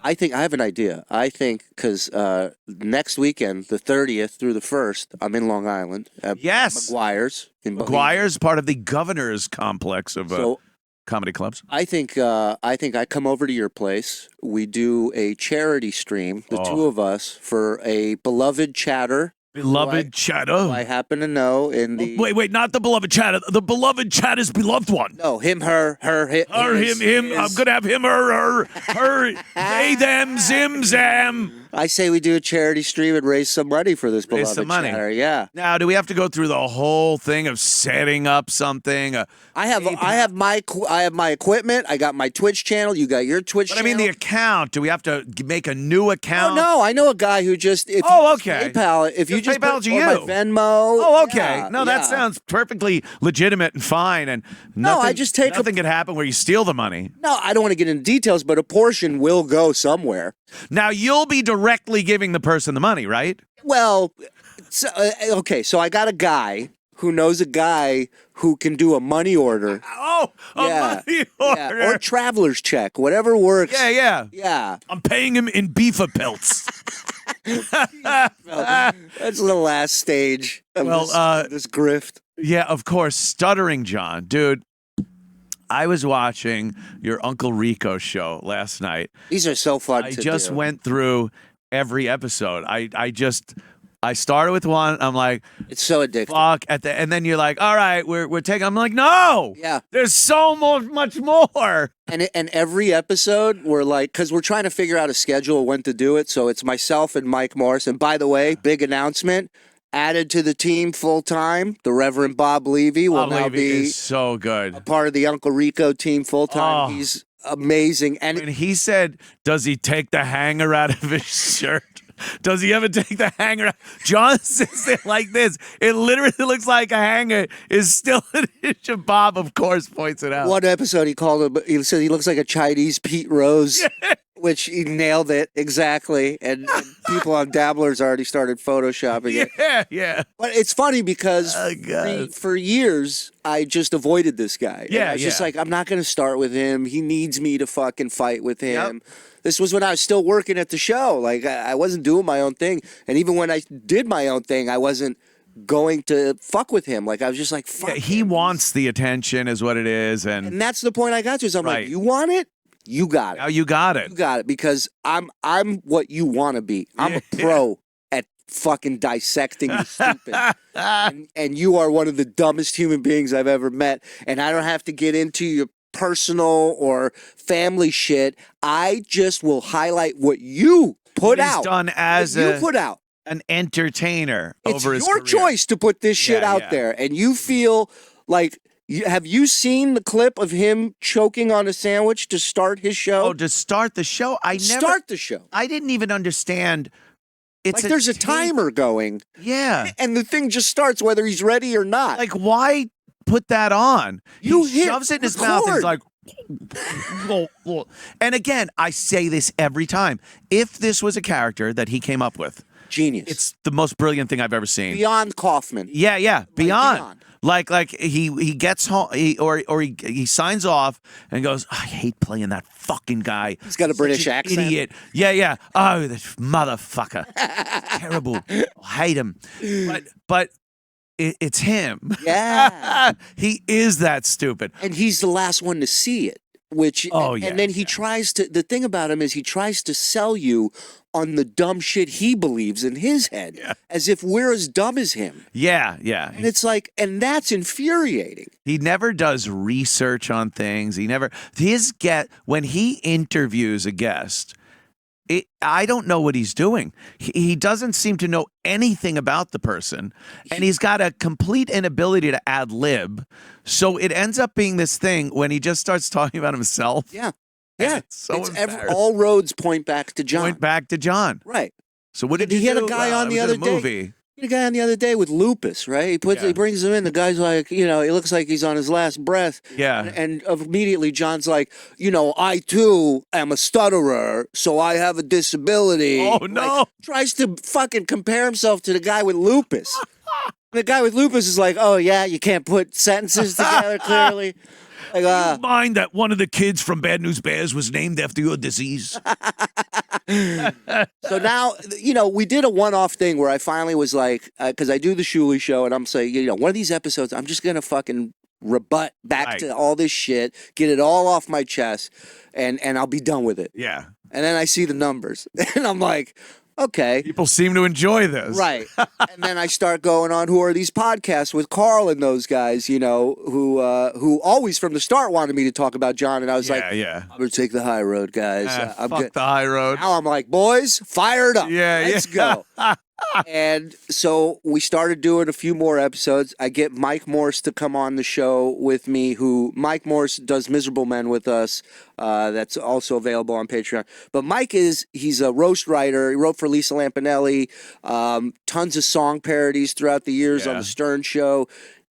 I think I have an idea. I think because next weekend, the 30th through the 1st, I'm in Long Island at Yes. McGuire's. McGuire's part of the governor's complex of comedy clubs. I think I come over to your place. We do a charity stream, the two of us, for a beloved chatter. Beloved chatter. I happen to know in the wait, not the beloved chatter. The beloved chatter's beloved one. No, him, her, him. I'm gonna have him, her, they, them, zim, zam. I say we do a charity stream and raise some money for this beloved some money. chatter. Yeah. Now, do we have to go through the whole thing of setting up something? I have my equipment. I got my Twitch channel. You got your Twitch channel. I mean, the account. Do we have to make a new account? Oh no, I know a guy who just okay. PayPal. If you just PayPal to you, my Venmo. Oh, okay. No, that sounds perfectly legitimate and fine. And nothing, I just take nothing could happen where you steal the money. No, I don't want to get into details, but a portion will go somewhere. Now you'll be directly giving the person the money, right? Well, okay. So I got a guy who knows a guy who can do a money order. Money order. Yeah. Or traveler's check, whatever works. Yeah. I'm paying him in beaver pelts. That's the last stage of this grift. Yeah, of course. Stuttering John. Dude, I was watching your Uncle Rico show last night. These are so fun I just went through every episode. I started with one. I'm like, it's so addictive. Fuck and then you're like, all right, we're taking. I'm like, no. Yeah. There's so much more. And every episode we're like, because we're trying to figure out a schedule when to do it. So it's myself and Mike Morris. And by the way, big announcement. Added to the team full time, the Reverend Bob Levy will now be so good. A part of the Uncle Rico team full time. He's amazing. And he said, does he take the hanger out of his shirt? Does he ever take the hanger out? John sits there like this. It literally looks like a hanger is still in his shirt. Bob, of course, points it out. One episode he called him, he said he looks like a Chinese Pete Rose. Which he nailed it exactly, and people on Dabblers already started photoshopping it. Yeah. But it's funny because for years I just avoided this guy. I was just like, I'm not going to start with him. He needs me to fucking fight with him. Yep. This was when I was still working at the show. Like I wasn't doing my own thing, and even when I did my own thing, I wasn't going to fuck with him. Like I was just like, fuck. He wants the attention, is what it is, and that's the point I got to. Is I'm like, you want it? You got it. Oh, you got it. You got it because I'm what you want to be. I'm a pro at fucking dissecting the stupid. and you are one of the dumbest human beings I've ever met. And I don't have to get into your personal or family shit. I just will highlight what you put out. He's done as you put out. An entertainer over his career. It's your choice to put this shit out there. And you feel like... Have you seen the clip of him choking on a sandwich to start his show? Oh, to start the show? Start the show. I didn't even understand. It's like there's a timer going. Yeah. And the thing just starts whether he's ready or not. Like, why put that on? He shoves it in his mouth and he's like... And again, I say this every time. If this was a character that he came up with... Genius. It's the most brilliant thing I've ever seen. Beyond Kaufman. Yeah. Beyond. Like he gets home he signs off and goes, I hate playing that fucking guy. He's got a British accent. Idiot. Yeah. Oh, this motherfucker. Terrible. I hate him. But it's him. Yeah. He is that stupid. And he's the last one to see it. And then he tries to, the thing about him is he tries to sell you on the dumb shit he believes in his head, as if we're as dumb as him. Yeah. And it's like, and that's infuriating. He never does research on things. When he interviews a guest, I don't know what he's doing. He doesn't seem to know anything about the person, and he's got a complete inability to ad lib. So it ends up being this thing when he just starts talking about himself. Yeah. All roads point back to John. Right. So what did he had a guy on the other day? Movie. He had a guy on the other day with lupus, right? He brings him in. The guy's like, he looks like he's on his last breath. Yeah. And immediately John's like, I too am a stutterer, so I have a disability. Oh no! Tries to fucking compare himself to the guy with lupus. The guy with lupus is like, oh yeah, you can't put sentences together clearly. Like, Do you mind that one of the kids from Bad News Bears was named after your disease? So now, we did a one-off thing where I finally was like, because I do the Shuli show, and I'm saying, one of these episodes, I'm just gonna fucking rebut back to all this shit, get it all off my chest, and I'll be done with it. Yeah. And then I see the numbers, and I'm like, okay. People seem to enjoy this. Right. And then I start going on, who are these podcasts with Carl and those guys, who always from the start wanted me to talk about John. And I was I'm going to take the high road, guys. Fuck the high road. Now I'm like, boys, fired up. Let's go. And so we started doing a few more episodes. I get Mike Morse to come on the show with me, Mike Morse does Miserable Men with us. That's also available on Patreon. But Mike he's a roast writer. He wrote for Lisa Lampanelli, tons of song parodies throughout the years on the Stern Show.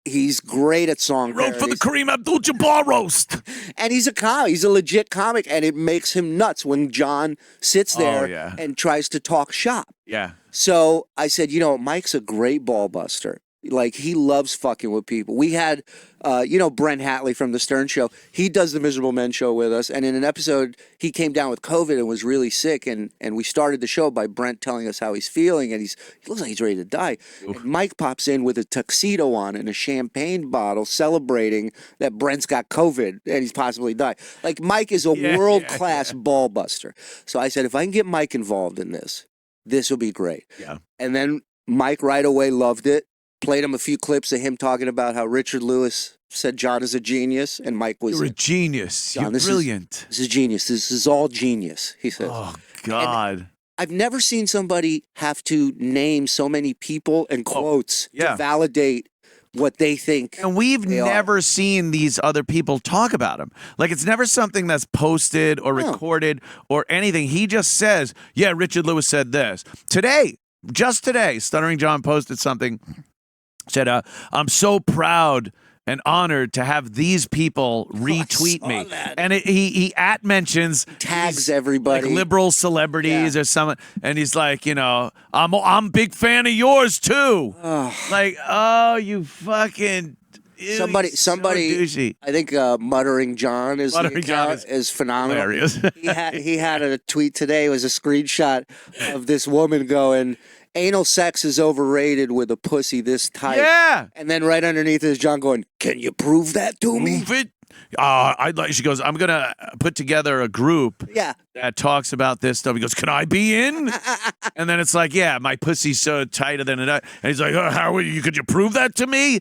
He's great at song parodies. Wrote for the Kareem Abdul-Jabbar roast. And he's a comic. He's a legit comic, and it makes him nuts when John sits there and tries to talk shop. Yeah. So I said, Mike's a great ball buster. Like, he loves fucking with people. We had, Brent Hatley from the Stern Show. He does the Miserable Men show with us. And in an episode, he came down with COVID and was really sick. And we started the show by Brent telling us how he's feeling. And he looks like he's ready to die. And Mike pops in with a tuxedo on and a champagne bottle celebrating that Brent's got COVID and he's possibly died. Like, Mike is a world-class ball buster. So I said, if I can get Mike involved in this will be great. Yeah. And then Mike right away loved it. Played him a few clips of him talking about how Richard Lewis said John is a genius, and Mike was... You're a genius. You're brilliant. This is genius. This is all genius, he says. Oh, God. And I've never seen somebody have to name so many people and quotes to validate what they think. And we've never seen these other people talk about him. Like, it's never something that's posted or recorded or anything. He just says, Richard Lewis said this. Just today, Stuttering John posted something, said, I'm so proud and honored to have these people retweet me. That. And he mentions tags everybody, like liberal celebrities or someone, and he's like, I'm a big fan of yours too. Like, oh, you fucking somebody. So I think Muttering John is phenomenal. Hilarious. he had a tweet today. It was a screenshot of this woman going, anal sex is overrated with a pussy this tight. Yeah. And then right underneath is John going, can you prove that to me? Prove it. She goes, I'm going to put together a group that talks about this stuff. He goes, can I be in? And then it's like, my pussy's so tighter than it. And he's like, how are you? Could you prove that to me?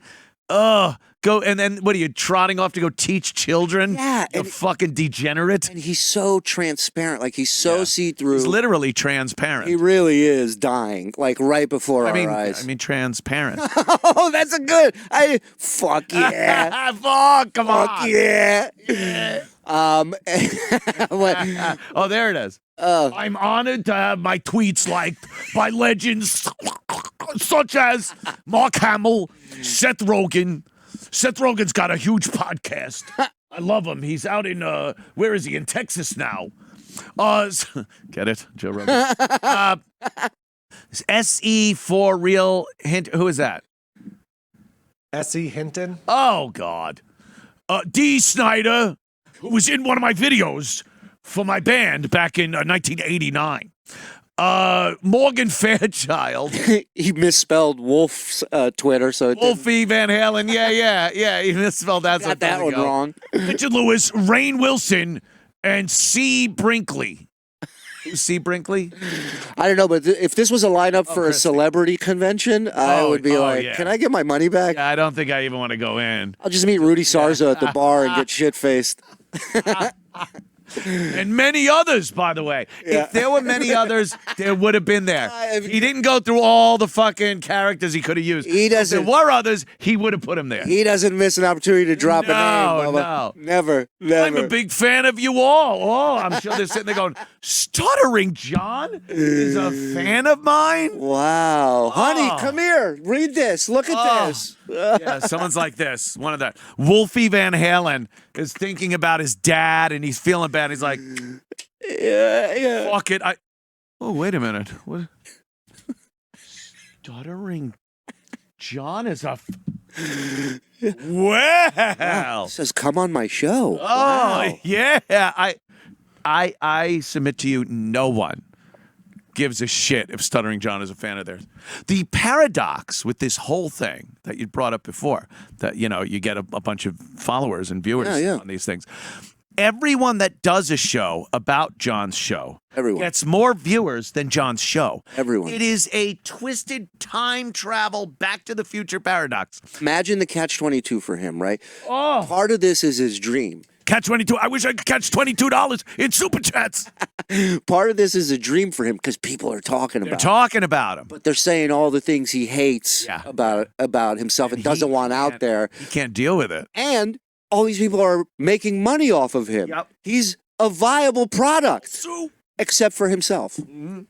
Go, and then what are you trotting off to go teach children? Yeah, you fucking degenerate. And he's so transparent, like he's so see-through. He's literally transparent. He really is dying, like right before our eyes. I mean, transparent. Oh, that's a good. Fuck yeah. Fuck, come on. Fuck yeah. Oh, there it is. I'm honored to have my tweets liked by legends such as Mark Hamill, Seth Rogen. Seth Rogen's got a huge podcast. I love him. He's out in, where is he? In Texas now. Get it? Joe Rogan. S.E. for real hint. Who is that? S.E. Hinton? Oh, God. D. Snyder, who was in one of my videos for my band back in 1989. Morgan Fairchild. He misspelled Wolf's Twitter, so Wolfie Van Halen. Yeah. He misspelled that. Got that one wrong. Richard Lewis, Rainn Wilson, and C. Brinkley. Who's C. Brinkley? I don't know, but if this was a lineup for a celebrity convention, I would be like, can I get my money back? Yeah, I don't think I even want to go in. I'll just meet Rudy Sarzo at the bar and get shit-faced. And many others, by the way. If there were many others, there would have been there. He didn't go through all the fucking characters he could have used. He doesn't. If there were others, he would have put them there. He doesn't miss an opportunity to drop a name, Bubba. No. Never. I'm a big fan of you all. Oh, I'm sure they're sitting there going, Stuttering John is a fan of mine? Wow. Honey, come here. Read this. Look at this. Yeah, someone's like this. One of that. Wolfie Van Halen is thinking about his dad and he's feeling bad. He's like, fuck it. Oh, wait a minute. What? Stuttering John is a. Well, says come on my show. Oh Wow. yeah, I submit to you, no one gives a shit if Stuttering John is a fan of theirs. The paradox with this whole thing that you brought up before, that you get a bunch of followers and viewers on these things. Everyone that does a show about John's show gets more viewers than John's show. Everyone. It is a twisted time travel Back to the Future paradox. Imagine the catch-22 for him, right? Oh. Part of this is his dream. Catch 22. I wish I could catch $22 in Super Chats. Part of this is a dream for him because people are talking about They're talking about him. But they're saying all the things he hates about himself and doesn't want out there. He can't deal with it. And all these people are making money off of him. Yep. He's a viable product. So except for himself.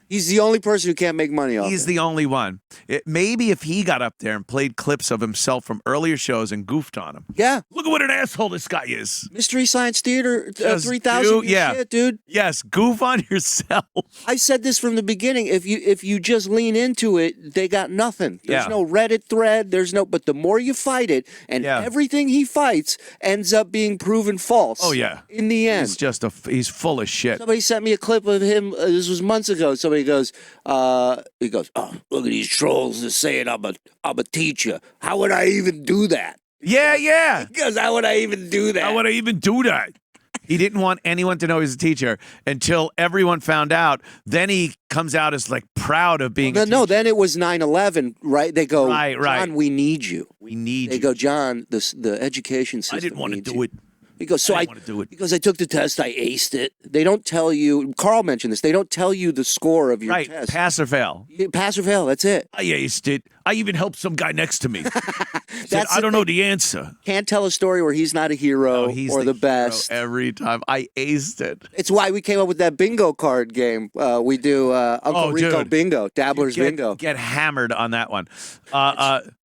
He's the only person who can't make money off He's it. the only one. Maybe if he got up there and played clips of himself from earlier shows and goofed on him. Yeah. Look at what an asshole this guy is. Mystery Science Theater 3000 shit, dude. Yes, goof on yourself. I said this from the beginning. If you just lean into it, they got nothing. There's no Reddit thread. But the more you fight it, and everything he fights ends up being proven false. Oh yeah. In the end. He's full of shit. Somebody sent me a clip of him. This was months ago. Somebody goes, oh, look at these trolls that saying I'm a teacher. How would I even do that? Yeah. Because how would I even do that? How would I even do that? He didn't want anyone to know he's a teacher until everyone found out. Then he comes out as like proud of being a teacher. No, then it was 9/11, right? They go, right. John, we need you. We need They you. go, John, the education system. I didn't want to needs do you. it. He goes, I want to do it. He goes, I took the test, I aced it. They don't tell you, Carl mentioned this, they don't tell you the score of your test. Pass or fail. Pass or fail, that's it. I aced it. I even helped some guy next to me. Said, I don't know the answer. Can't tell a story where he's not a hero or the best. Every time. I aced it. It's why we came up with that bingo card game. We do Uncle Rico bingo, Dabbler's bingo. Get hammered on that one.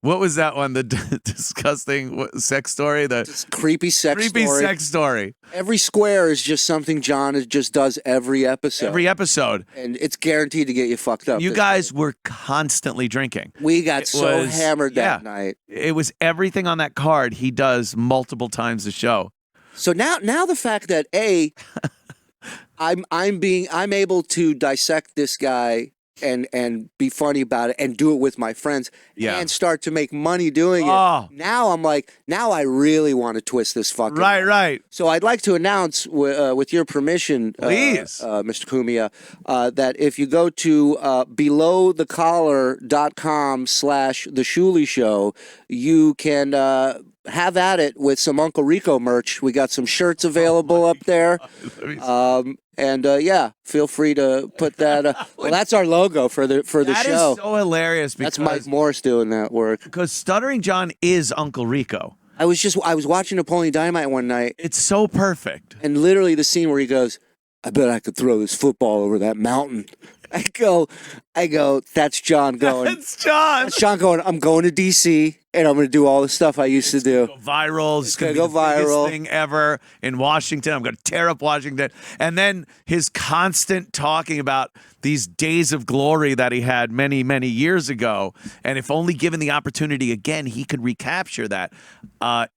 What was that one? The disgusting sex story? The creepy sex story. Every square is just something John just does every episode. And it's guaranteed to get you fucked up. You guys were constantly drinking. We got hammered that night. It was everything on that card he does multiple times a show. So now the fact that I'm able to dissect this guy and be funny about it and do it with my friends and start to make money doing it. Now I'm like, now I really want to twist this fucking right. So I'd like to announce with your permission, please, Mr. Cumia, that if you go to belowthecollar.com/the Shuli Show, you can have at it with some Uncle Rico merch. We got some shirts available up there. Feel free to put that. Well, that's our logo for the show. That is so hilarious. That's Mike Morris doing that work. Because Stuttering John is Uncle Rico. I was watching Napoleon Dynamite one night. It's so perfect. And literally the scene where he goes, I bet I could throw this football over that mountain. I go, that's John going. That's John. That's John going, I'm going to D.C. and I'm going to do all the stuff I used to do. Go viral. It's going to go be the viral. Biggest thing ever in Washington. I'm going to tear up Washington. And then his constant talking about these days of glory that he had many, many years ago. And if only given the opportunity again, he could recapture that,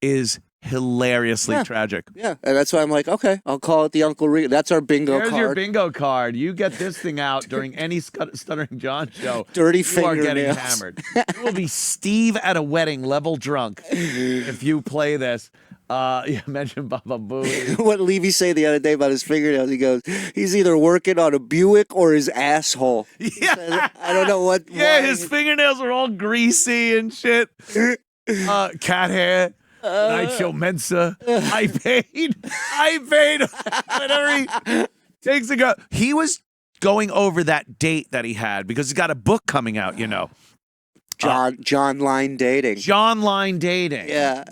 is hilariously tragic. Yeah, and that's why I'm like, okay, I'll call it the Uncle Rico. That's our bingo card. Here's your bingo card. You get this thing out during any Stuttering John show. Dirty fingernails. You are getting hammered. You will be Steve at a wedding, level drunk, if you play this. You mentioned Baba Booey. What Levy say the other day about his fingernails? He goes, he's either working on a Buick or his asshole. Yeah. I don't know what. Yeah, his fingernails are all greasy and shit. Cat hair. Night show Mensa. I paid. Whenever he takes a go. He was going over that date that he had because he's got a book coming out, you know. John Line Dating. John Line Dating. Yeah.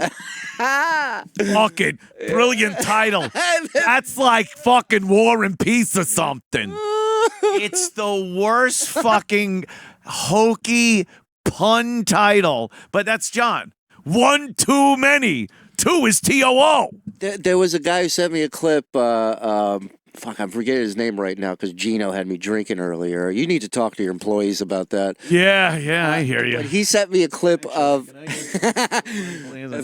Fucking brilliant title. That's like fucking War and Peace or something. It's the worst fucking hokey pun title, but that's John. One too many. Two is TOO. There was a guy who sent me a clip. fuck, I'm forgetting his name right now because Gino had me drinking earlier. You need to talk to your employees about that. Yeah, I hear you. But he sent me a clip of.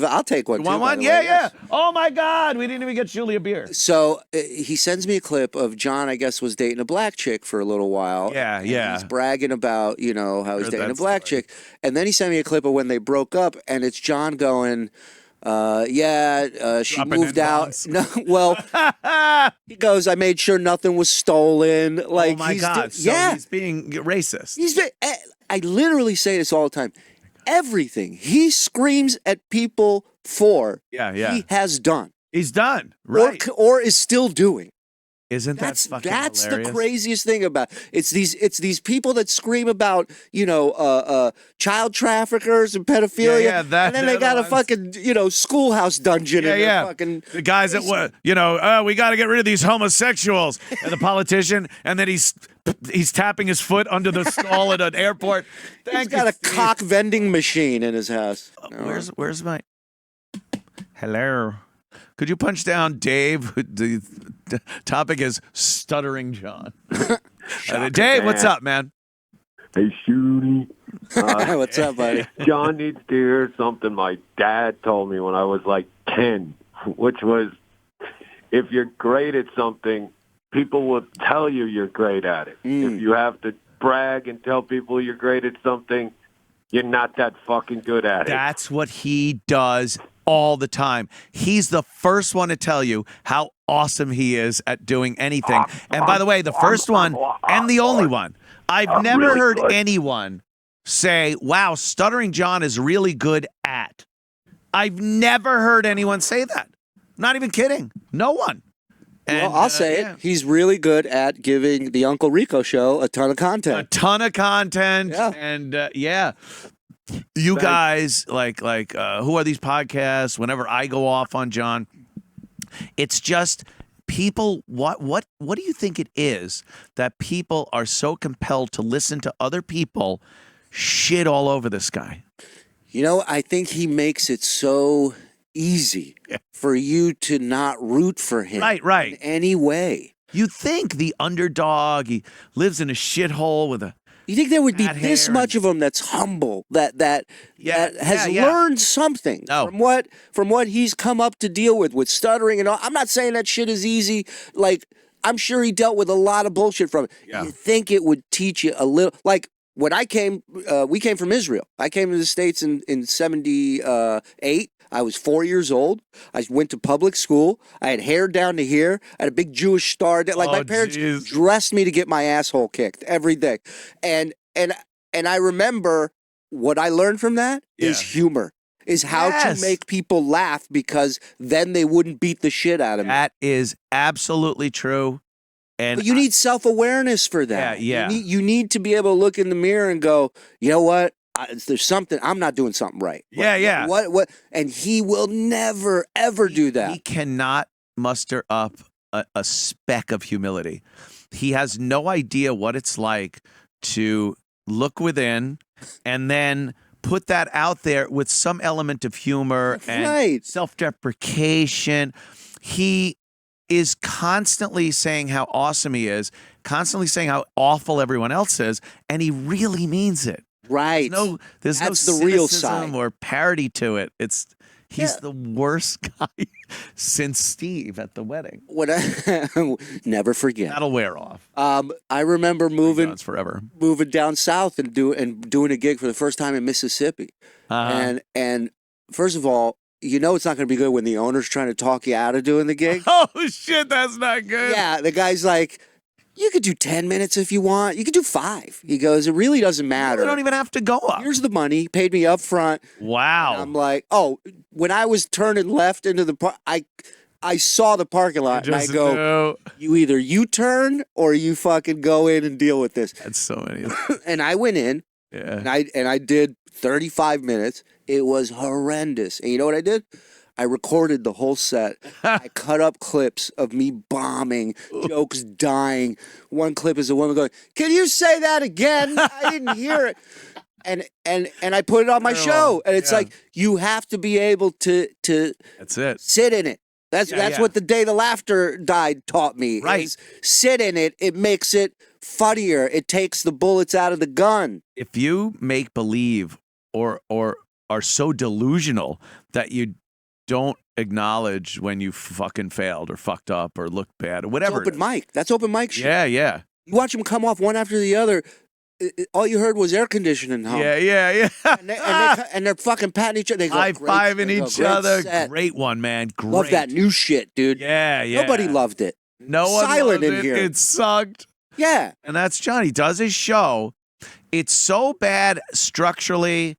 I'll take one. You want one? Yeah, yeah. Oh my God, we didn't even get Shuli a beer. So he sends me a clip of John. I guess was dating a black chick for a little while. Yeah, yeah. He's bragging about how he's dating a black chick, story. and then he sent me a clip of when they broke up, and it's John going. She Dropping moved out. N-bombs. No, well, he goes, I made sure nothing was stolen. Like, oh my God. So he's being racist. I literally say this all the time. Everything he screams at people for, he has done. He's done, right? Or is still doing. Isn't that fucking That's hilarious? the craziest thing about it's these people that scream about child traffickers and pedophilia, and then they got a fucking schoolhouse dungeon in their fucking the guys that we got to get rid of these homosexuals, and the politician, and then he's tapping his foot under the stall at an airport. He's got a cock vending machine in his house. Where's my hello? Could you punch down Dave? The topic is Stuttering John. Dave, what's up, man? Hey, Shuli. What's up, buddy? John needs to hear something my dad told me when I was like 10, which was, if you're great at something, people will tell you you're great at it. If you have to brag and tell people you're great at something, you're not that fucking good at it. That's what he does all the time. He's the first one to tell you how awesome he is at doing anything. And by the way, the first one and the only one. I've never really heard good. anyone say, wow, Stuttering John is really good at. I've never heard anyone say that. Not even kidding. No one. And, I'll say it. He's really good at giving the Uncle Rico show a ton of content. A ton of content. Yeah. And you guys like who are these podcasts? Whenever I go off on John, it's just people. What do you think it is that people are so compelled to listen to other people shit all over this guy? I think he makes it so easy for you to not root for him, right, in any way. You think the underdog, he lives in a shithole with a. You think there would be Bad this hair. much of him that's humble, that has yeah. learned something from what he's come up to deal with stuttering and all. I'm not saying that shit is easy. Like, I'm sure he dealt with a lot of bullshit from it. Yeah. You think it would teach you a little. Like when I came, we came from Israel. I came to the States in 78. I was 4 years old. I went to public school. I had hair down to here. I had a big Jewish star. My parents dressed me to get my asshole kicked every day. And I remember what I learned from that is humor, is how to make people laugh because then they wouldn't beat the shit out of me. That is absolutely true. And But you need self-awareness for that. Yeah. You need to be able to look in the mirror and go, you know what? There's something, I'm not doing something right. Yeah. What? And he will never, ever do that. He cannot muster up a speck of humility. He has no idea what it's like to look within and then put that out there with some element of humor and self-deprecation. He is constantly saying how awesome he is, constantly saying how awful everyone else is, and he really means it. Right. There's That's no the real cynicism side. or parody to it. He's the worst guy since Steve at the wedding. Never forget. That'll wear off. I remember moving forever. Moving down south and doing a gig for the first time in Mississippi. And first of all, it's not going to be good when the owner's trying to talk you out of doing the gig. Oh shit, that's not good. Yeah, the guy's like, you could do 10 minutes if you want. You could do 5. He goes, it really doesn't matter. You don't even have to go up. Here's the money. He paid me up front. Wow. And I'm like, when I was turning left into the park, I saw the parking lot and I go, you either U-turn or you fucking go in and deal with this. That's so many. And I went in and I did 35 minutes. It was horrendous. And you know what I did? I recorded the whole set. I cut up clips of me bombing, jokes dying. One clip is a woman going, "Can you say that again? I didn't hear it." And I put it on my show. And it's like, you have to be able to That's it. sit in it. That's what the day the laughter died taught me. Right. Is sit in it. It makes it funnier. It takes the bullets out of the gun. If you make believe or are so delusional that you don't acknowledge when you fucking failed or fucked up or looked bad or whatever. It's open mic. That's open mic shit. Yeah. You watch them come off one after the other. All you heard was air conditioning hum. Yeah. And they're fucking patting each other. They go, High-fiving "Great each other. set." Great one, man. Great. Love that new shit, dude. Yeah. Nobody loved it. No one Silent loved in it. here. It sucked. Yeah. And that's John. He does his show. It's so bad structurally.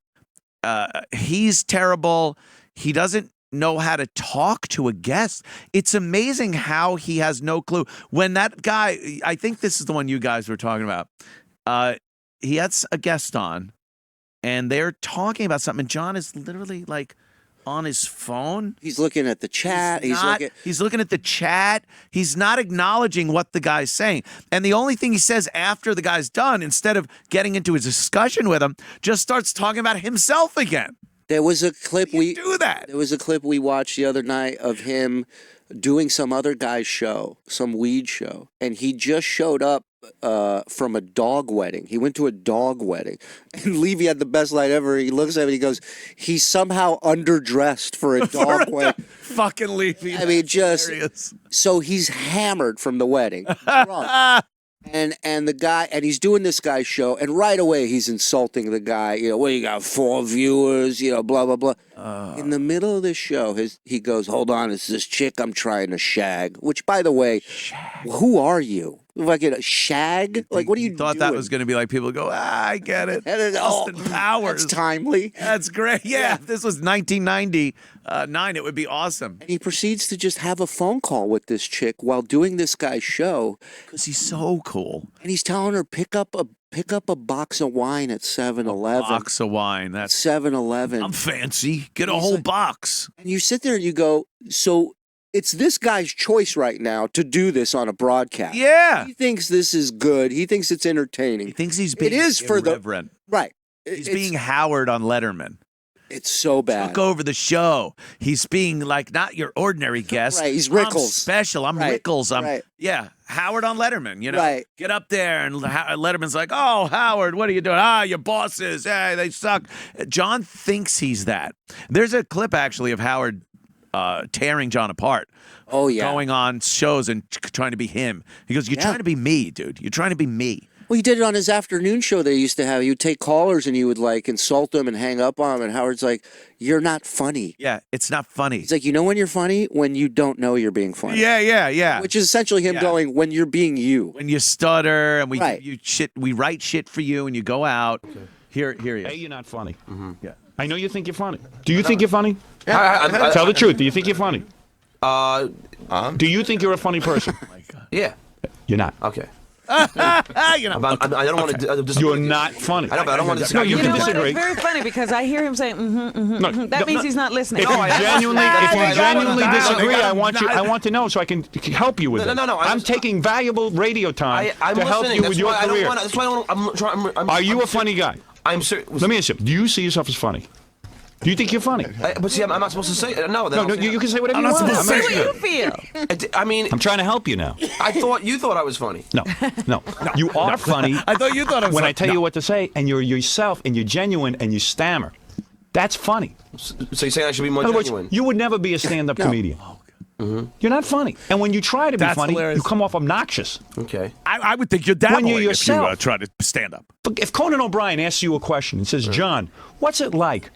He's terrible. He doesn't know how to talk to a guest. It's amazing how he has no clue. When that guy, I think this is the one you guys were talking about. He had a guest on, and they're talking about something. And John is literally like on his phone. He's looking at the chat. He's looking at the chat. He's not acknowledging what the guy's saying. And the only thing he says after the guy's done, instead of getting into a discussion with him, just starts talking about himself again. There was a clip There was a clip we watched the other night of him doing some other guy's show, some weed show, and he just showed up from a dog wedding. He went to a dog wedding, and Levy had the best line ever. He looks at him and he goes, "He's somehow underdressed for a dog wedding." Fucking Levy. I mean, just hilarious. So he's hammered from the wedding, drunk. And the guy, and he's doing this guy's show, and right away he's insulting the guy. You know, well, you got 4 viewers, you know, blah, blah, blah. In the middle of this show, he goes, "Hold on, it's this chick I'm trying to shag." Which, by the way, who are you? Like a shag? Like, what are you thought doing? that was going to be like, people go, I get it. And then, Austin Powers. That's timely. That's great. Yeah, if this was 1999, it would be awesome. And he proceeds to just have a phone call with this chick while doing this guy's show. Because he's so cool. And he's telling her, pick up a box of wine at 7-Eleven. Box of wine. That's 7-Eleven. I'm fancy. Get a whole box. And you sit there and you go, so it's this guy's choice right now to do this on a broadcast. Yeah. He thinks this is good. He thinks it's entertaining. He thinks he's being irreverent. Right. He's being Howard on Letterman. It's so bad. Took over the show. He's being like not your ordinary guest. Right, he's Rickles. I'm special. I'm Rickles. I'm Howard on Letterman. You know, right. Get up there and Letterman's like, "Oh, Howard, what are you doing? Your bosses, hey, they suck." John thinks he's that. There's a clip actually of Howard tearing John apart. Oh yeah, going on shows and trying to be him. He goes, "You're trying to be me, dude. You're trying to be me." Well, he did it on his afternoon show they used to have. He would take callers and he would like insult them and hang up on them. And Howard's like, "You're not funny." Yeah, it's not funny. He's like, "You know when you're funny? When you don't know you're being funny." Yeah. Which is essentially him going, "When you're being you." When you stutter and we write shit for you and you go out. Okay. Here he is. Hey, you're not funny. Mm-hmm. Yeah. I know you think you're funny. Do you think you're funny? Yeah. Tell the truth. Do you think you're funny? Do you think you're a funny person? Oh my God. Yeah. You're not. Okay. I don't want to. You're not funny. I don't want to disagree. No, you can disagree. It's very funny because I hear him saying, that means he's not listening. If you genuinely disagree, I want to know so I can help you with it. No. I'm taking valuable radio time to help you with your career. Are you a funny guy? I'm serious. Let me ask you. Do you see yourself as funny? Do you think you're funny? But see, I'm not supposed to say no. No, you can say whatever you want. Say what you feel. I mean, I'm trying to help you now. You thought I was funny. No. You are funny. I thought you thought I was when funny. I tell you what to say, and you're yourself, and you're genuine, and you stammer. That's funny. So you're saying I should be more In other words, genuine? you would never be a stand-up comedian. You're not funny. And when you try to be funny, you come off obnoxious. Okay. I would think you're dabbling when you're yourself, if you try to stand up. But if Conan O'Brien asks you a question and says, "John, what's it like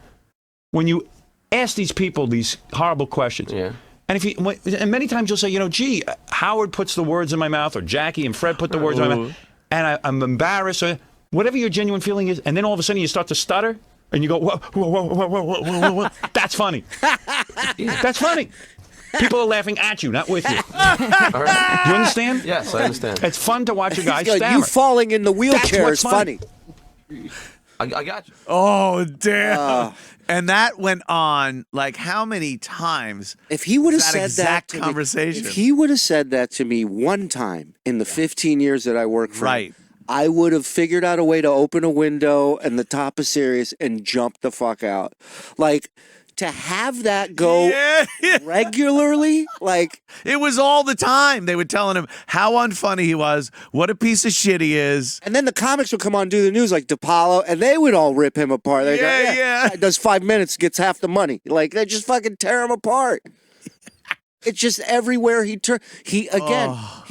when you ask these people these horrible questions?" Yeah. And many times you'll say, "Gee, Howard puts the words in my mouth, or Jackie and Fred put the words in my mouth, and I'm embarrassed," or whatever your genuine feeling is, and then all of a sudden you start to stutter, and you go, whoa. That's funny. That's funny. People are laughing at you, not with you. All right. Do you understand? Yes, I understand. It's fun to watch a guy stammer. You falling in the wheelchair is funny. I got you. Oh, damn. And that went on like how many times? If he would have said exact that to conversation. Me, if he would have said that to me one time in the 15 years that I worked for him, I would have figured out a way to open a window and the top of Sirius and jump the fuck out. Like, to have that go regularly, like it was all the time. They were telling him how unfunny he was, what a piece of shit he is. And then the comics would come on and do the news like DePaulo, and they would all rip him apart. They'd go, guy does 5 minutes, gets half the money. Like, they just fucking tear him apart. It's just everywhere he turns. He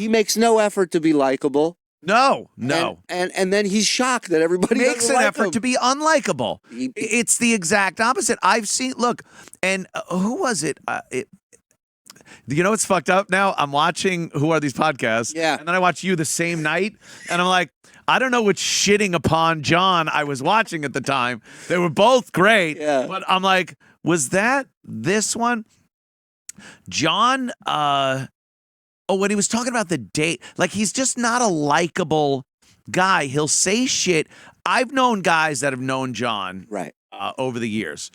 makes no effort to be likable. No. And then he's shocked that everybody makes an like effort him. to be unlikable. It's the exact opposite. I've seen, look, and who was it? You know what's fucked up now? I'm watching Who Are These Podcasts? Yeah. And then I watch you the same night, and I'm like, I don't know which shitting upon John I was watching at the time. They were both great. Yeah. But I'm like, was that this one? John, when he was talking about the date, like he's just not a likable guy. He'll say shit. I've known guys that have known John over the years.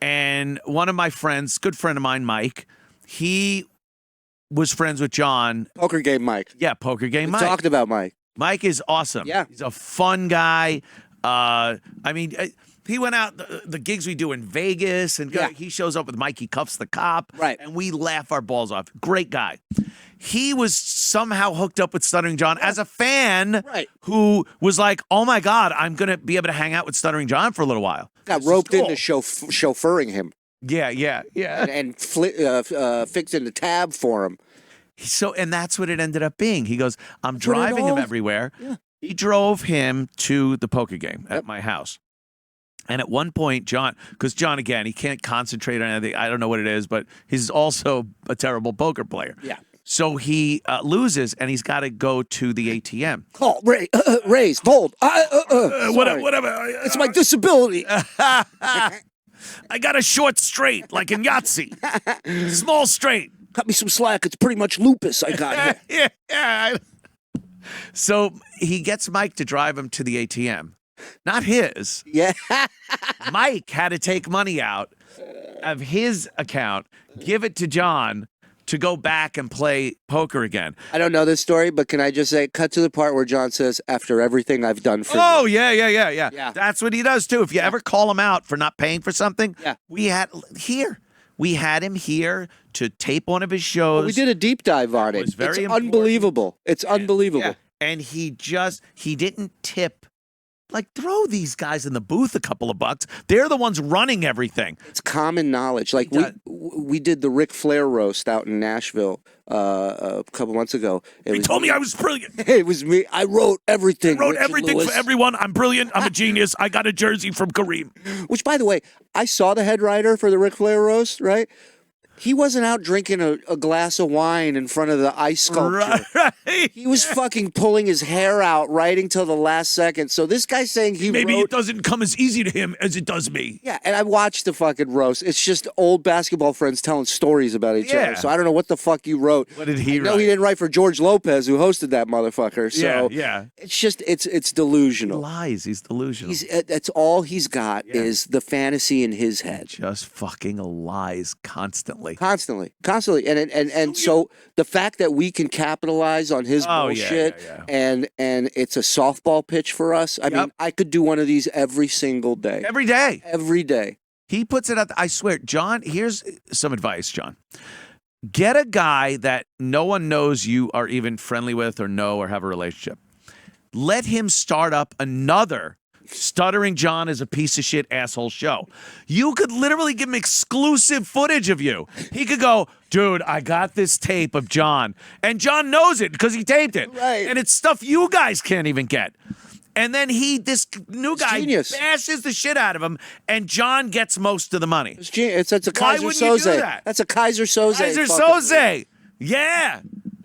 And one of my friends, good friend of mine, Mike, he was friends with John. Poker game Mike. Yeah, poker game Mike. Talked about Mike. Mike is awesome. Yeah. He's a fun guy. He went out the gigs we do in Vegas, and he shows up with Mikey Cuffs the Cop, and we laugh our balls off. Great guy. He was somehow hooked up with Stuttering John as a fan who was like, oh my God, I'm going to be able to hang out with Stuttering John for a little while. Got roped into chauffeuring him. Yeah. And fixing the tab for him. And that's what it ended up being. He goes, I'm driving him everywhere. Yeah. He drove him to the poker game at my house. And at one point, John, because John, again, he can't concentrate on anything. I don't know what it is, but he's also a terrible poker player. Yeah. So he loses, and he's got to go to the ATM. Call, raise, fold. Whatever. It's my disability. I got a short straight, like in Yahtzee. Small straight. Cut me some slack. It's pretty much lupus I got here. Yeah. So he gets Mike to drive him to the ATM. Not his. Yeah. Mike had to take money out of his account, give it to John to go back and play poker again. I don't know this story, but can I just say, cut to the part where John says, after everything I've done for you. Oh, yeah. That's what he does, too. If you ever call him out for not paying for something, we had him here to tape one of his shows. Well, we did a deep dive on it. It's very important. Unbelievable. It's unbelievable. Yeah. And he didn't tip. Like, throw these guys in the booth a couple of bucks. They're the ones running everything. It's common knowledge. Like, we did the Ric Flair roast out in Nashville a couple months ago. He told me I was brilliant. It was me. I wrote everything. I wrote everything for everyone. I'm brilliant. I'm a genius. I got a jersey from Kareem. Which, by the way, I saw the head writer for the Ric Flair roast, right? He wasn't out drinking a glass of wine in front of the ice sculpture. Right. He was fucking pulling his hair out, writing till the last second. So this guy's saying maybe it doesn't come as easy to him as it does me. Yeah, and I watched the fucking roast. It's just old basketball friends telling stories about each other. So I don't know what the fuck you wrote. What did he write? No, he didn't write for George Lopez, who hosted that motherfucker. So yeah. It's just it's delusional. He lies. He's delusional. That's all he's got is the fantasy in his head. Just fucking lies constantly. Constantly, and so the fact that we can capitalize on his bullshit and it's a softball pitch for us. I mean, I could do one of these every single day. Every day. He puts it out. I swear, John. Here's some advice, John. Get a guy that no one knows you are even friendly with or know or have a relationship. Let him start up another Stuttering John is a piece of shit asshole show. You could literally give him exclusive footage of you. He could go, dude, I got this tape of John. And John knows it because he taped it. Right. And it's stuff you guys can't even get. And then this new guy bashes the shit out of him, and John gets most of the money. That's a Why Kaiser wouldn't you do Soze. that? That's a Kaiser Soze. Kaiser Soze. Yeah.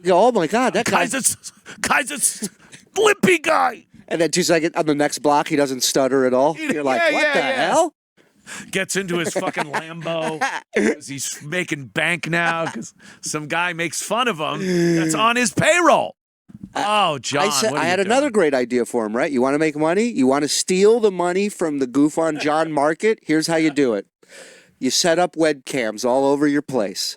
Oh my God, that guy. Kaiser's limpy guy. And then 2 seconds on the next block, he doesn't stutter at all. You're like, what the hell? Gets into his fucking Lambo because he's making bank now because some guy makes fun of him that's on his payroll. Oh, John. I had another great idea for him, right? You want to make money? You want to steal the money from the Goof on John market? Here's how you do it. You set up webcams all over your place.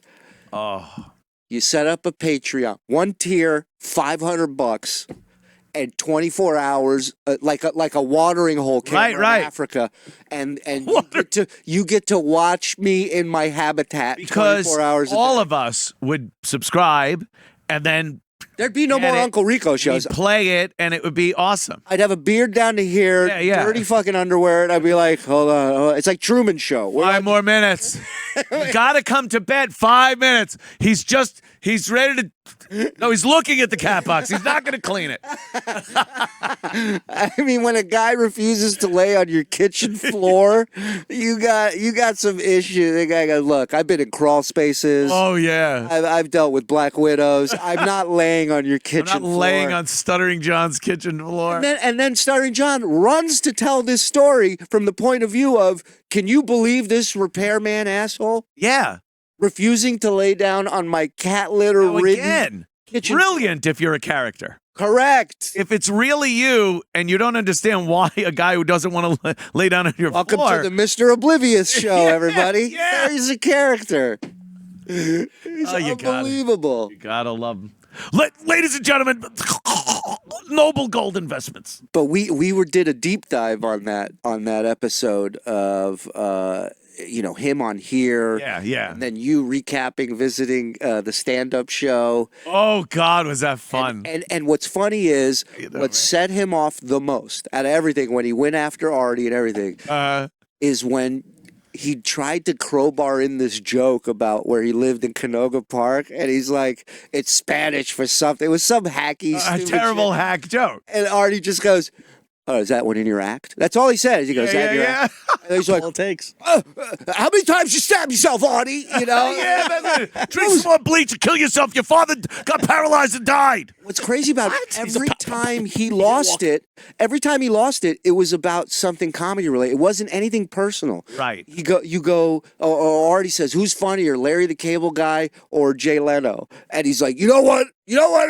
Oh. You set up a Patreon. One tier, $500. and 24 hours, like a watering hole camera in Africa, and you get to watch me in my habitat because 24 hours. All of us would subscribe, and then there'd be no more Uncle Rico shows. We'd play it, and it would be awesome. I'd have a beard down to here, dirty fucking underwear, and I'd be like, hold on. It's like Truman Show. 5 more minutes. You gotta come to bed. 5 minutes. He's ready to. No, he's looking at the cat box. He's not going to clean it. I mean, when a guy refuses to lay on your kitchen floor, you got some issues. The guy goes, look, I've been in crawl spaces. Oh, yeah. I've dealt with black widows. I'm not laying on your kitchen floor. I'm not laying on Stuttering John's kitchen floor. And then Stuttering John runs to tell this story from the point of view of, can you believe this repairman asshole? Yeah. Refusing to lay down on my cat litter-ridden kitchen. Brilliant if you're a character. Correct. If it's really you and you don't understand why a guy who doesn't want to lay down on your Welcome floor. to the Mr. Oblivious show, everybody. Yeah. He's a character. He's you unbelievable. You gotta love him. Ladies and gentlemen, Noble Gold Investments. But we did a deep dive on that episode of him on here. Yeah. And then you recapping, visiting the stand-up show. Oh God, was that fun? And what's funny is what set him off the most out of everything when he went after Artie and everything is when he tried to crowbar in this joke about where he lived in Canoga Park, and he's like, it's Spanish for something. It was some hacky, stupid terrible shit. hack joke. And Artie just goes, oh, is that one in your act? That's all he says. He goes, is that in your act? And he's like, all it takes. how many times you stab yourself, Artie? You know? Yeah, that's it. Drink some more bleach and kill yourself. Your father got paralyzed and died. What's crazy about every time he lost it, it was about something comedy related. It wasn't anything personal. Right. You go, or Artie says, who's funnier, Larry the Cable Guy or Jay Leno? And he's like, you know what,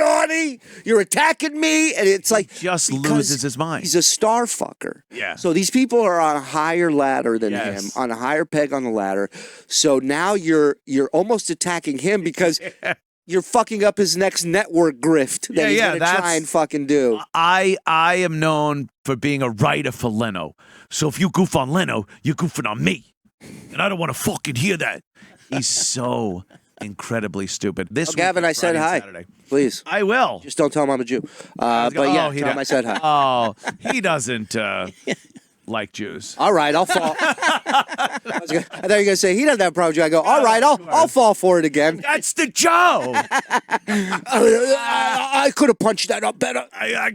Artie? You're attacking me. And it's like, just loses his mind. He's a star fucker. Yeah. So these people are on a higher ladder than him, on a higher peg on the ladder. So now you're almost attacking him because you're fucking up his next network grift that he's going to try and fucking do. I am known for being a writer for Leno. So if you goof on Leno, you're goofing on me. And I don't want to fucking hear that. He's so incredibly stupid. Gavin, I said hi. Saturday. Please. I will. Just don't tell him I'm a Jew. But yeah, tell him I said hi. Oh, he doesn't like Jews. All right, I'll fall. I thought you were going to say, he doesn't have a problem with you. I go, all right, I'll fall for it again. That's the Joe. I could have punched that up better. I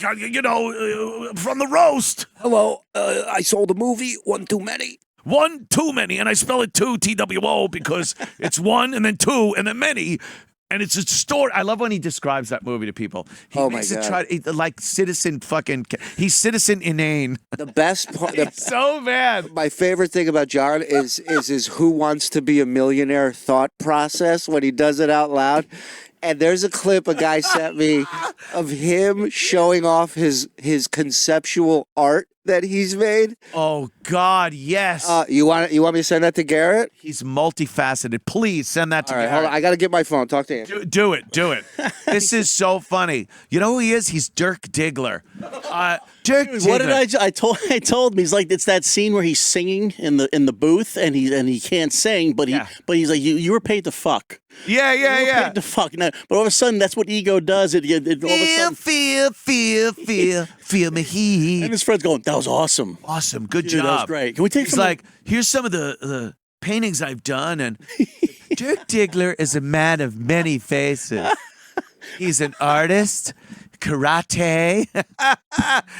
from the roast. Hello, I sold a movie, one too many. One too many, and I spell it two, TWO, because it's one and then two and then many. And it's a story. I love when he describes that movie to people. He makes it like citizen fucking. He's citizen inane. The best part. So bad. My favorite thing about John is his "Who Wants to Be a Millionaire" thought process when he does it out loud. And there's a clip a guy sent me of him showing off his conceptual art that he's made. Oh God, yes. You want me to send that to Garrett? He's multifaceted. Please send that to All right, Garrett. hold on. I got to get my phone. Talk to him. Do it. This is so funny. You know who he is? He's Dirk Diggler. Dirk Diggler. What did I told him, he's like, it's that scene where he's singing in the booth and he can't sing, but he's like, you were paid to fuck. Yeah. Paid to fuck. Now, but all of a sudden, that's what ego does. All of a sudden, feel me heat. And his friend's going, that was awesome. Awesome, good Dude, job. that was great. Can we take He's some? like, here's some of the paintings I've done, and Dirk Diggler is a man of many faces. He's an artist, karate.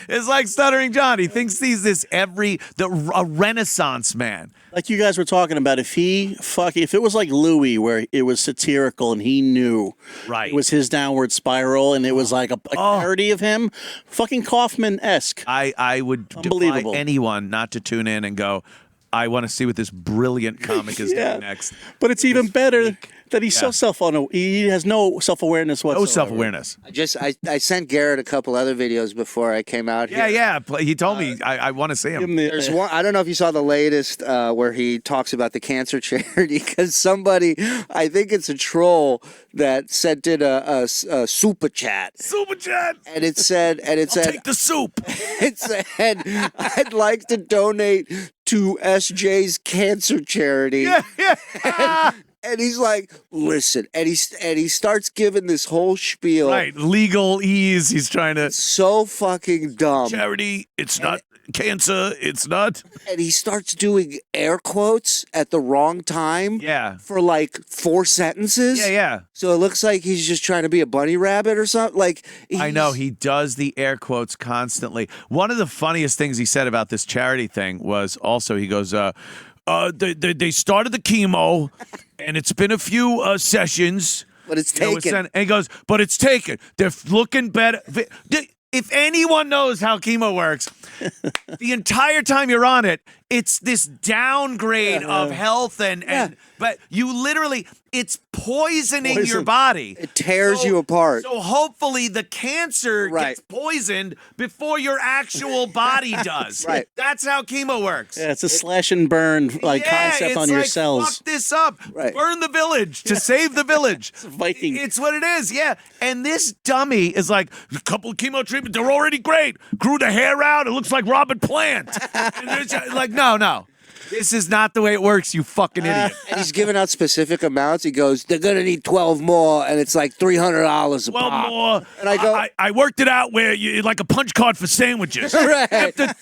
It's like Stuttering John. He thinks he's a Renaissance man. Like you guys were talking about, if it was like Louis, where it was satirical and he knew it was his downward spiral, and it was like a parody of him, fucking Kaufman-esque. I would defy anyone not to tune in and go, I want to see what this brilliant comic is doing next. But it's even better That he's so he has no self-awareness whatsoever. No self-awareness. I sent Garrett a couple other videos before I came out here. Yeah. He told me I want to see him. There's one. I don't know if you saw the latest where he talks about the cancer charity because somebody, I think it's a troll that sent in a super chat. Super chat. And it said, Take the soup. It said, I'd like to donate to SJ's cancer charity. Yeah. And he's like, listen, and he starts giving this whole spiel. Right, legal ease. He's trying to. So fucking dumb. Charity, it's not cancer. It's not. And he starts doing air quotes at the wrong time. Yeah. For like 4 sentences. Yeah. So it looks like he's just trying to be a bunny rabbit or something. Like I know he does the air quotes constantly. One of the funniest things he said about this charity thing was also he goes, they started the chemo, and it's been a few sessions. But it's taken. And he goes, but it's taken. They're looking better. If anyone knows how chemo works, the entire time you're on it, it's this downgrade of health but you literally, it's poisoning your body. It tears you apart. So hopefully the cancer gets poisoned before your actual body does. Right. That's how chemo works. Yeah, it's a slash and burn concept on your cells. Fuck this up. Right. Burn the village to save the village. It's Viking. It's what it is, yeah. And this dummy is like, a couple of chemo treatments, they're already great. Grew the hair out, it looks like Robert Plant. And it's like, no. This is not the way it works, you fucking idiot. And he's giving out specific amounts. He goes, they're going to need 12 more, and it's like $300 a 12 pop. more. And I go, I worked it out where you like a punch card for sandwiches. Right. After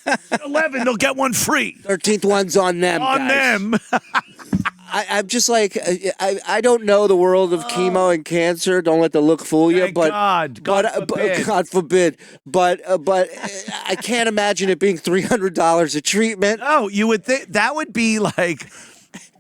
11, they'll get one free. 13th one's on them, On guys. them. I'm just like, I don't know the world of chemo and cancer. Don't let the look fool you. Thank But God forbid. But I can't imagine it being $300 a treatment. Oh, you would think that would be like,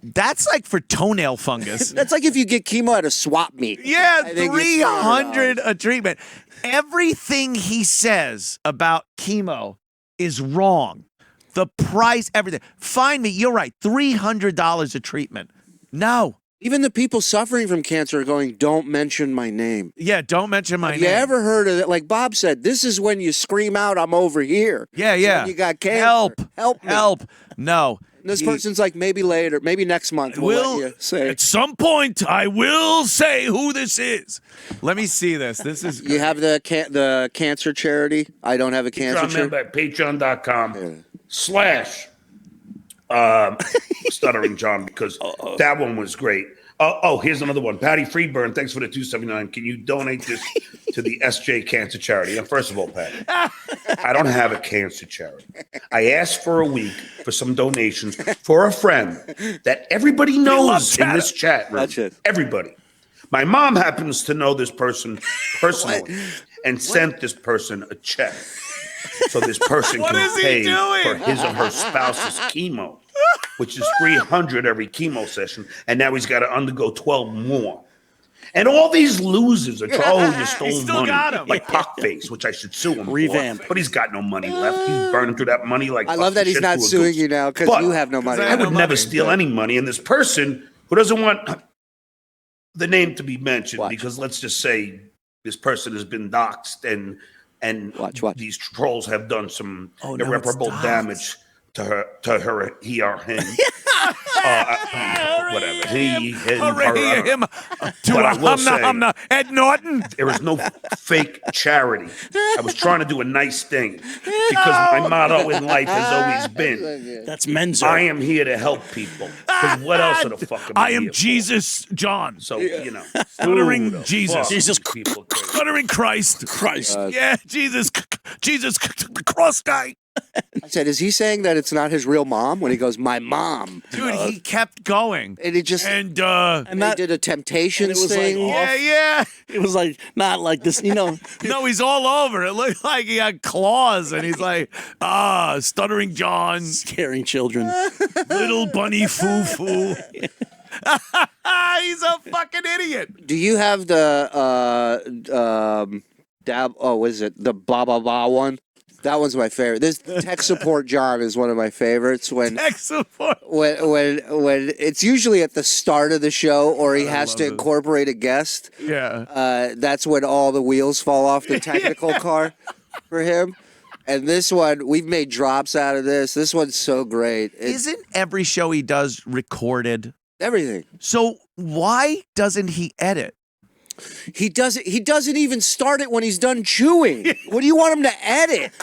that's like for toenail fungus. That's like if you get chemo at a swap meet. Yeah, I think it's $300 a treatment. Everything he says about chemo is wrong. The price, everything. Find me, you're right, $300 a treatment. No. Even the people suffering from cancer are going, don't mention my name. Yeah, don't mention my name. You ever heard of it? Like Bob said, this is when you scream out, I'm over here. Yeah. When you got cancer. Help me. No. And this person's like, maybe later, maybe next month we'll let you say. At some point, I will say who this is. Let me see this. This is. You have the cancer charity? I don't have a cancer charity. Remember, patreon.com/ Stuttering John, because that one was great. Oh, here's another one. Patty Freeburn, thanks for the $2.79. Can you donate this to the SJ Cancer Charity? Now, first of all, Patty, I don't have a cancer charity. I asked for a week for some donations for a friend that everybody knows in this chat room. That's it. Everybody. My mom happens to know this person personally and sent this person a check so this person can pay for his or her spouse's chemo, which is $300 every chemo session, and now he's got to undergo 12 more. And all these losers are trying, you stole money, like Puckface, which I should sue him Revamp. for, but he's got no money left. He's burning through that money like I love that he's not suing you now because you have no money. I would never steal any money, and this person who doesn't want the name to be mentioned because let's just say this person has been doxxed and these trolls have done some irreparable damage to her, he or him. Whatever. He, him, I'm Ed Norton. There is no fake charity. I was trying to do a nice thing because my motto in life has always been, that's men's. I am here to help people. Because what else are the fuck am I here am for? Jesus John. So, you know. Stuttering Jesus. Jesus Stuttering Christ. Yeah, Jesus the cross guy. I said, is he saying that it's not his real mom when he goes, my mom? Dude, he kept going. And he just and they did a Temptations thing. Yeah. It was like not like this, No, he's all over. It looked like he had claws, and he's like, Stuttering John, scaring children, little bunny foo. He's a fucking idiot. Do you have the what is it? The blah blah blah one? That one's my favorite. This tech support John is one of my favorites. When Tech support. when it's usually at the start of the show, or he has to incorporate a guest. Yeah. That's when all the wheels fall off the technical car for him. And this one, we've made drops out of this. This one's so great. Isn't every show he does recorded? Everything. So why doesn't he edit? He doesn't even start it when he's done chewing. What do you want him to edit?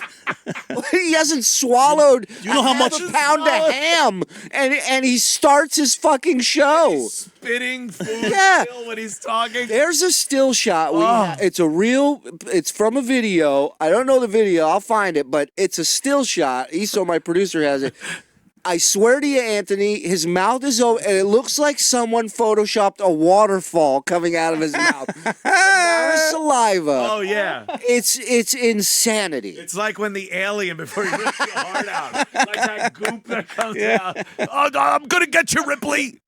He hasn't swallowed you know how much a pound of ham, and he starts his fucking show. Spitting food Yeah. still when he's talking. There's a still shot. It's from a video. I don't know the video. I'll find it, but it's a still shot. Iso, my producer, has it. I swear to you, Anthony, his mouth is open, and it looks like someone photoshopped a waterfall coming out of his mouth. The amount of saliva. Oh yeah. It's insanity. It's like when the alien before he rips your heart out. Like that goop that comes out. Oh no, I'm gonna get you, Ripley.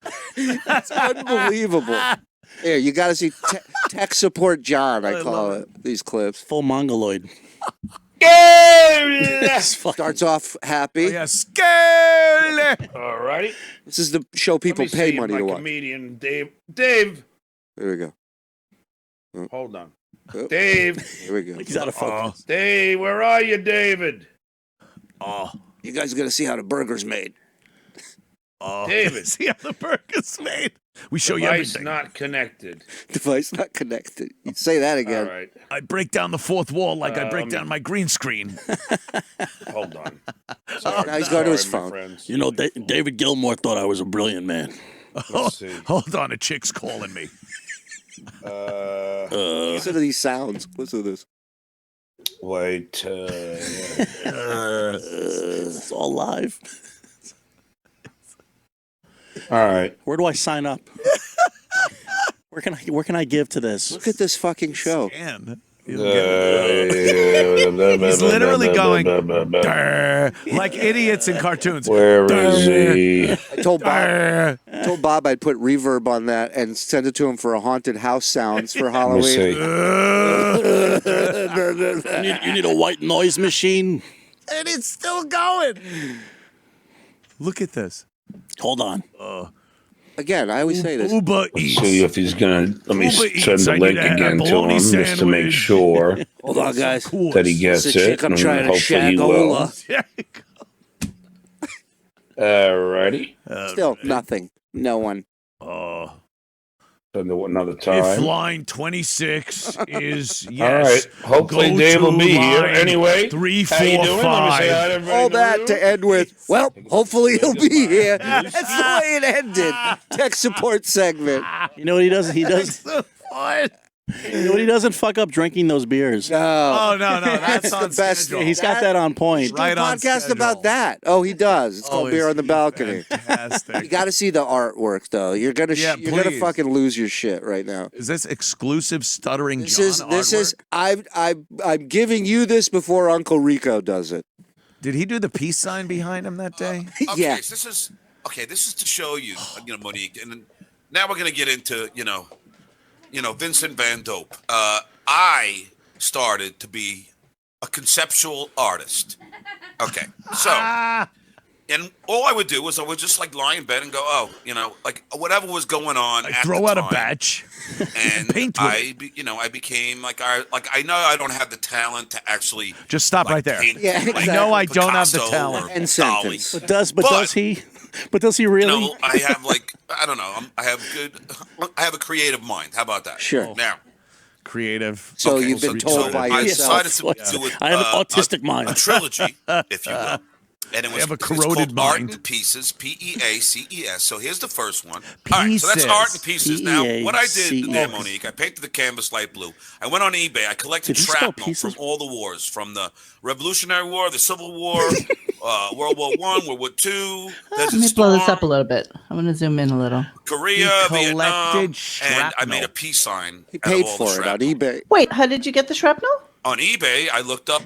That's unbelievable. Here, you got to see tech support John. I call it these clips. Full mongoloid. Starts off happy. Oh, yeah, scale. All righty. This is the show people pay money to watch. Comedian Dave. Dave. There we go. Hold on. Oh. Dave. Here we go. He's out of focus. Dave, where are you, David? Oh, You guys are gonna see how the burger's made. David. See how the burger's made. We show you Device everything. not connected. Device not connected. You say that again. All right. I break down the fourth wall like I break down my green screen. Hold on. Now he's going to his my phone. friends. You know, David Gilmour thought I was a brilliant man. Let's see. Hold on, a chick's calling me. Listen to these sounds. Listen to this. Wait. It's all live. All right. Where do I sign up? Where can I give to this? Look at this fucking show. And He's he's literally going "Durr," like idiots in cartoons. Where is he? I told Bob I'd put reverb on that and send it to him for a haunted house sounds for Let me Halloween. see. You need a white noise machine. And it's still going. Look at this. Hold on. Again, I always say this. Uber Let's Eats. see if he's gonna. Let me Uber send Eats, the I link need a again to bologna him just to make sandwich. sure Hold on, guys. that he gets It's a chick it. I'm and trying to hopefully he will. shagola. Alrighty. Still nothing. No one. Send it another If time. line 26 is yes. All right. Hopefully go Dave will to be here. line Anyway, 3, 4, how you doing? Let me say hi 5. to everybody All in the that room. to end with, well, hopefully he'll be here. That's the way it ended. Tech support segment. You know what he does? He does. What? You know what he doesn't fuck up drinking those beers. No. Oh, no. That's That's on the best. schedule. He's got that on point. Do Right a on podcast schedule. about that. Oh, he does. It's called Beer on the Balcony. Fantastic. You got to see the artwork, though. You're gonna please. fucking lose your shit right now. Is this exclusive Stuttering This John is artwork? I'm giving you this before Uncle Rico does it. Did he do the peace sign behind him that day? Okay, Yeah. so this is to show you, Monique, and then now we're gonna get into, Vincent Van Dope. I started to be a conceptual artist. Okay, so, and all I would do was I would just like lie in bed and go, like whatever was going on. At Throw the out a time, batch. and Paint with I became I know I don't have the talent to actually Just stop right there. paint, Yeah, like, I know I don't have the Picasso talent. or End Dali. sentence. But does he? But does he really? No, I have I don't know. I have a creative mind. How about that? Sure. Now, Creative. So okay, you've been so told by I yourself. decided to do I have an autistic a mind. trilogy, if you will. And it was have a it's corroded called Art mind. and Pieces, P-E-A-C-E-S. So here's the first one. All right, so that's Art and Pieces. Now, what I did there, Monique, I painted the canvas light blue. I went on eBay. I collected Did you spell shrapnel pieces? from all the wars, from the Revolutionary War, the Civil War, World War I, World War II, Let me blow this up a little bit. I'm going to zoom in a little. Korea, He Vietnam, collected and I made shrapnel. a peace sign. He out of paid all for the it on shrapnel. eBay. Wait, how did you get the shrapnel? On eBay, I looked up,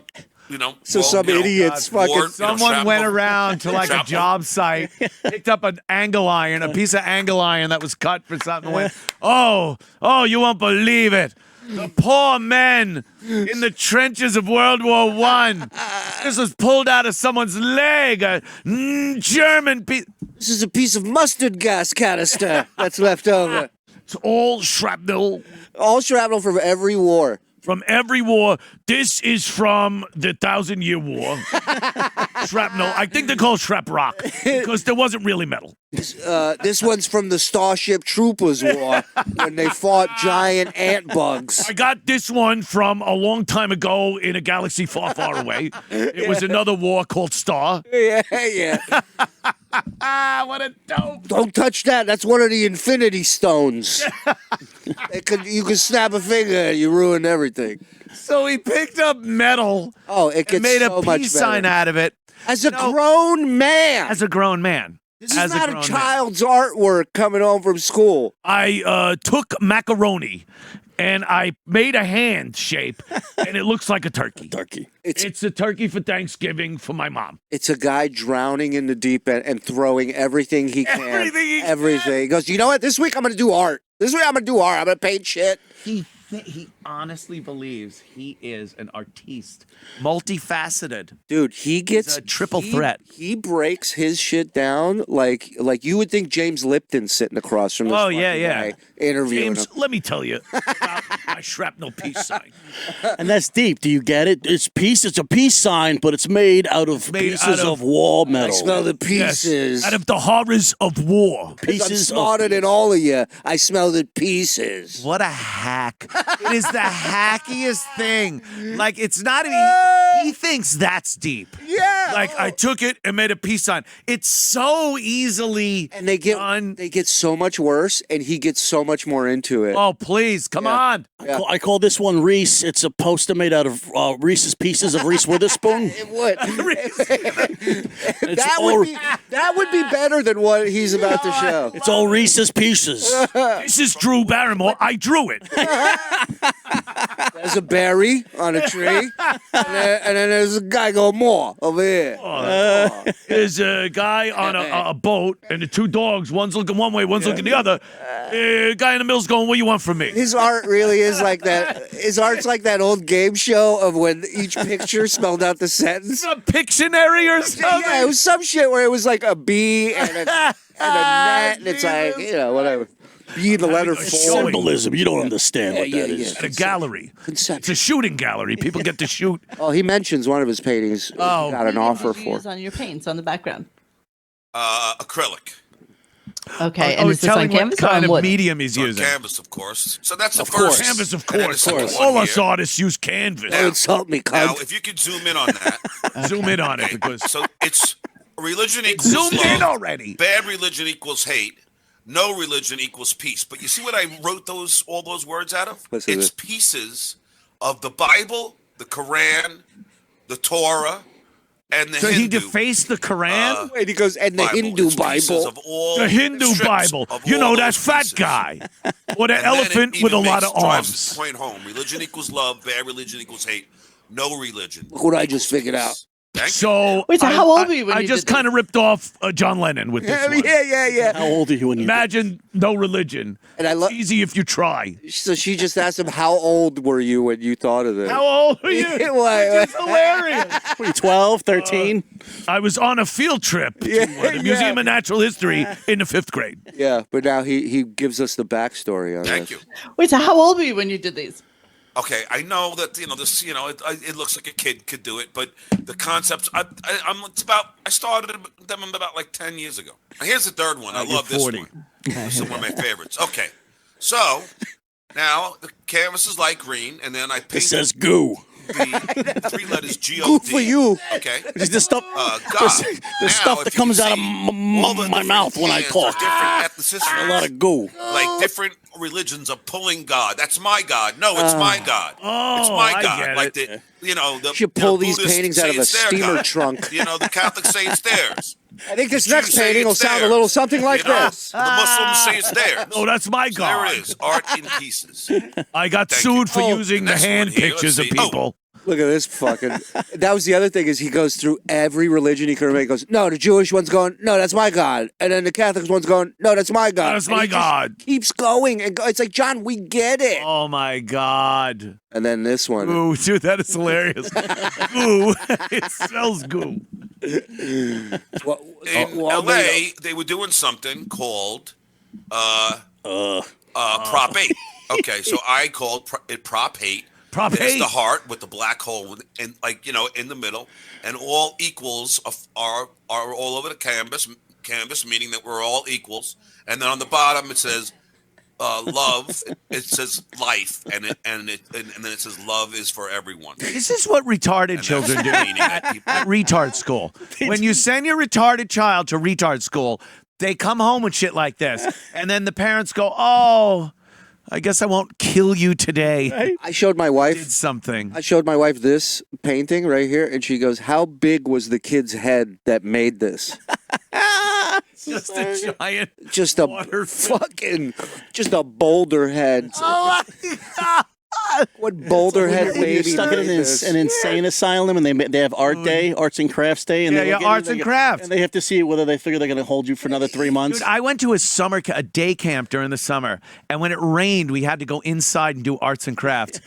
So some idiots fucking. war, Someone went shrapnel. around to like a Shrapnel. job site, picked up an angle iron, a piece of angle iron that was cut for something, and went, oh, you won't believe it. The poor men in the trenches of World War I. This was pulled out of someone's leg. A German piece. This is a piece of mustard gas canister that's left over. It's all shrapnel. All shrapnel from every war. From every war. This is from the 1,000-Year War. Shrapnel. I think they call it shrap rock because there wasn't really metal. This one's from the Starship Troopers War when they fought giant ant bugs. I got this one from a long time ago in a galaxy far, far away. It was another war called Star. Yeah. What a dope. Don't touch that. That's one of the Infinity Stones. You can snap a finger and you ruin everything. So he picked up metal. Oh, it gets and made so a much peace better. sign out of it. As a grown man. As a grown man. This is not a child's artwork coming home from school. I took macaroni and I made a hand shape, and it looks like a turkey. It's a turkey for Thanksgiving for my mom. It's a guy drowning in the deep end and throwing everything he can. Everything. He goes, you know what? This week I'm going to do art. I'm going to paint shit. He honestly believes he is an artiste. Multifaceted. Dude, he's a triple threat. He breaks his shit down like you would think James Lipton sitting across from this guy interviewing James, him. let me tell you about my shrapnel peace sign. And that's deep. Do you get it? It's a peace sign, but it's made out of pieces of wall metal. I smell the pieces. Yes, out of the horrors of war. I'm smarter than all of you. I smell the pieces. What a hack. It is the hackiest thing. Like, it's not even... He thinks that's deep. Yeah. Like, I took it and made a peace sign. It's so easily and they get so much worse, and he gets so much more into it. Oh, please, come on. I call this one Reese. It's a poster made out of Reese's Pieces of Reese Witherspoon. It would. that would be better than what he's about to show. It's all Reese's Pieces. This is Drew Barrymore. I drew it. There's a berry on a tree, and then there's a guy going more over here. There's a guy on a boat, and the two dogs, one's looking one way, one's looking the other. Guy in the middle's going, what do you want from me? His art really is like that. His art's like that old game show of when each picture spelled out the sentence. A Pictionary or something? Yeah, it was some shit where it was like a bee and a net, and it's like, whatever. Be the letter 4. Symbolism. You don't understand what that is. At a gallery. It's a shooting gallery. People get to shoot. Oh, he mentions one of his paintings. Oh, got an offer for. Use on your paints on the background. Acrylic. Okay, and is this on canvas what kind or on of wood? medium he's using? Canvas, of course. So that's the first. Canvas, of And then course. the second one All here. us artists use canvas. Don't insult me, Now, cunt. if you could zoom in on that. Zoom in on it because So it's religion equals zoomed love. in already. Bad religion equals hate. No religion equals peace. But you see what I wrote all those words out of? Listen to It's this. pieces of the Bible, the Quran, the Torah, and the So Hindu. he defaced the Quran? And he goes, and the Bible. Hindu It's pieces Bible. of all The Hindu strips Bible. of You all know, that those fat pieces. guy. Or the And then elephant it with a even lot of drives arms. the point home. Religion equals love. Bad religion equals hate. No religion. Look what I equals just figured peace. out. Thank you. So Wait, so how old were you when I you just did this? kind of ripped off John Lennon with this one. Yeah. How old are you when you Imagine no religion. And I love. It's easy if you try. So she just asked him, "How old were you when you thought of this?" How old are you? Why- It's hilarious. Were you 12, 13? I was on a field trip to the Museum of Natural History in the 5th grade. Yeah, but now he gives us the backstory on Thank this. you. Wait, so how old were you when you did these? Okay, I know that this. It looks like a kid could do it, but the concepts. I started them about like 10 years ago. Now, here's the third one. I love this 40. one. This is one of my favorites. Okay, so now the canvas is light green, and then I It paint says goo. the 3 letters G-O-D. Good for you. Okay. It's the stuff, God. the Now, stuff if that you comes can out of see, all the my mouth when I different talk. hands are different ethnicities. A lot of goo. Like different religions are pulling God. That's my God. No, it's my God. It's Oh, my I God. get Like it. the Should pull these Buddhists paintings say out of a it's their steamer God. trunk. The Catholics say it's theirs. I think this The next Jews say painting will it's sound a theirs. little something like this. The Muslims say it's theirs. Oh, that's my So there God. it is. Art in pieces. I got Thank sued you. for using the next hand one here, pictures of let's see. people. Look at this fucking. That was the other thing is he goes through every religion he could make. He goes, no, the Jewish one's going, no, that's my God, and then the Catholic one's going, no, that's my God. That's my God. Keeps going and it's like John, we get it. Oh my God. And then this one. Ooh, dude, that is hilarious. Goo. It smells goo. In L.A., they were doing something called Prop 8. Okay, so I called it Prop 8. Prop 8. It's the heart with the black hole and in the middle, and all equals are all over the canvas, meaning that we're all equals. And then on the bottom it says love. It says life, and then it says love is for everyone. This is what retarded children do at retard school. When you send your retarded child to retard school, they come home with shit like this, and then the parents go, "Oh, I guess I won't kill you today." I showed my wife Did something. I showed my wife this painting right here, and she goes, "How big was the kid's head that made this?" Just a giant, just a just a boulder head. Oh my God. What boulder head When you're baby stuck in an insane asylum and they have art day, arts and crafts day, and arts and crafts, and they have to see whether they figure they're going to hold you for another 3 months. Dude, I went to a day camp during the summer, and when it rained, we had to go inside and do arts and crafts,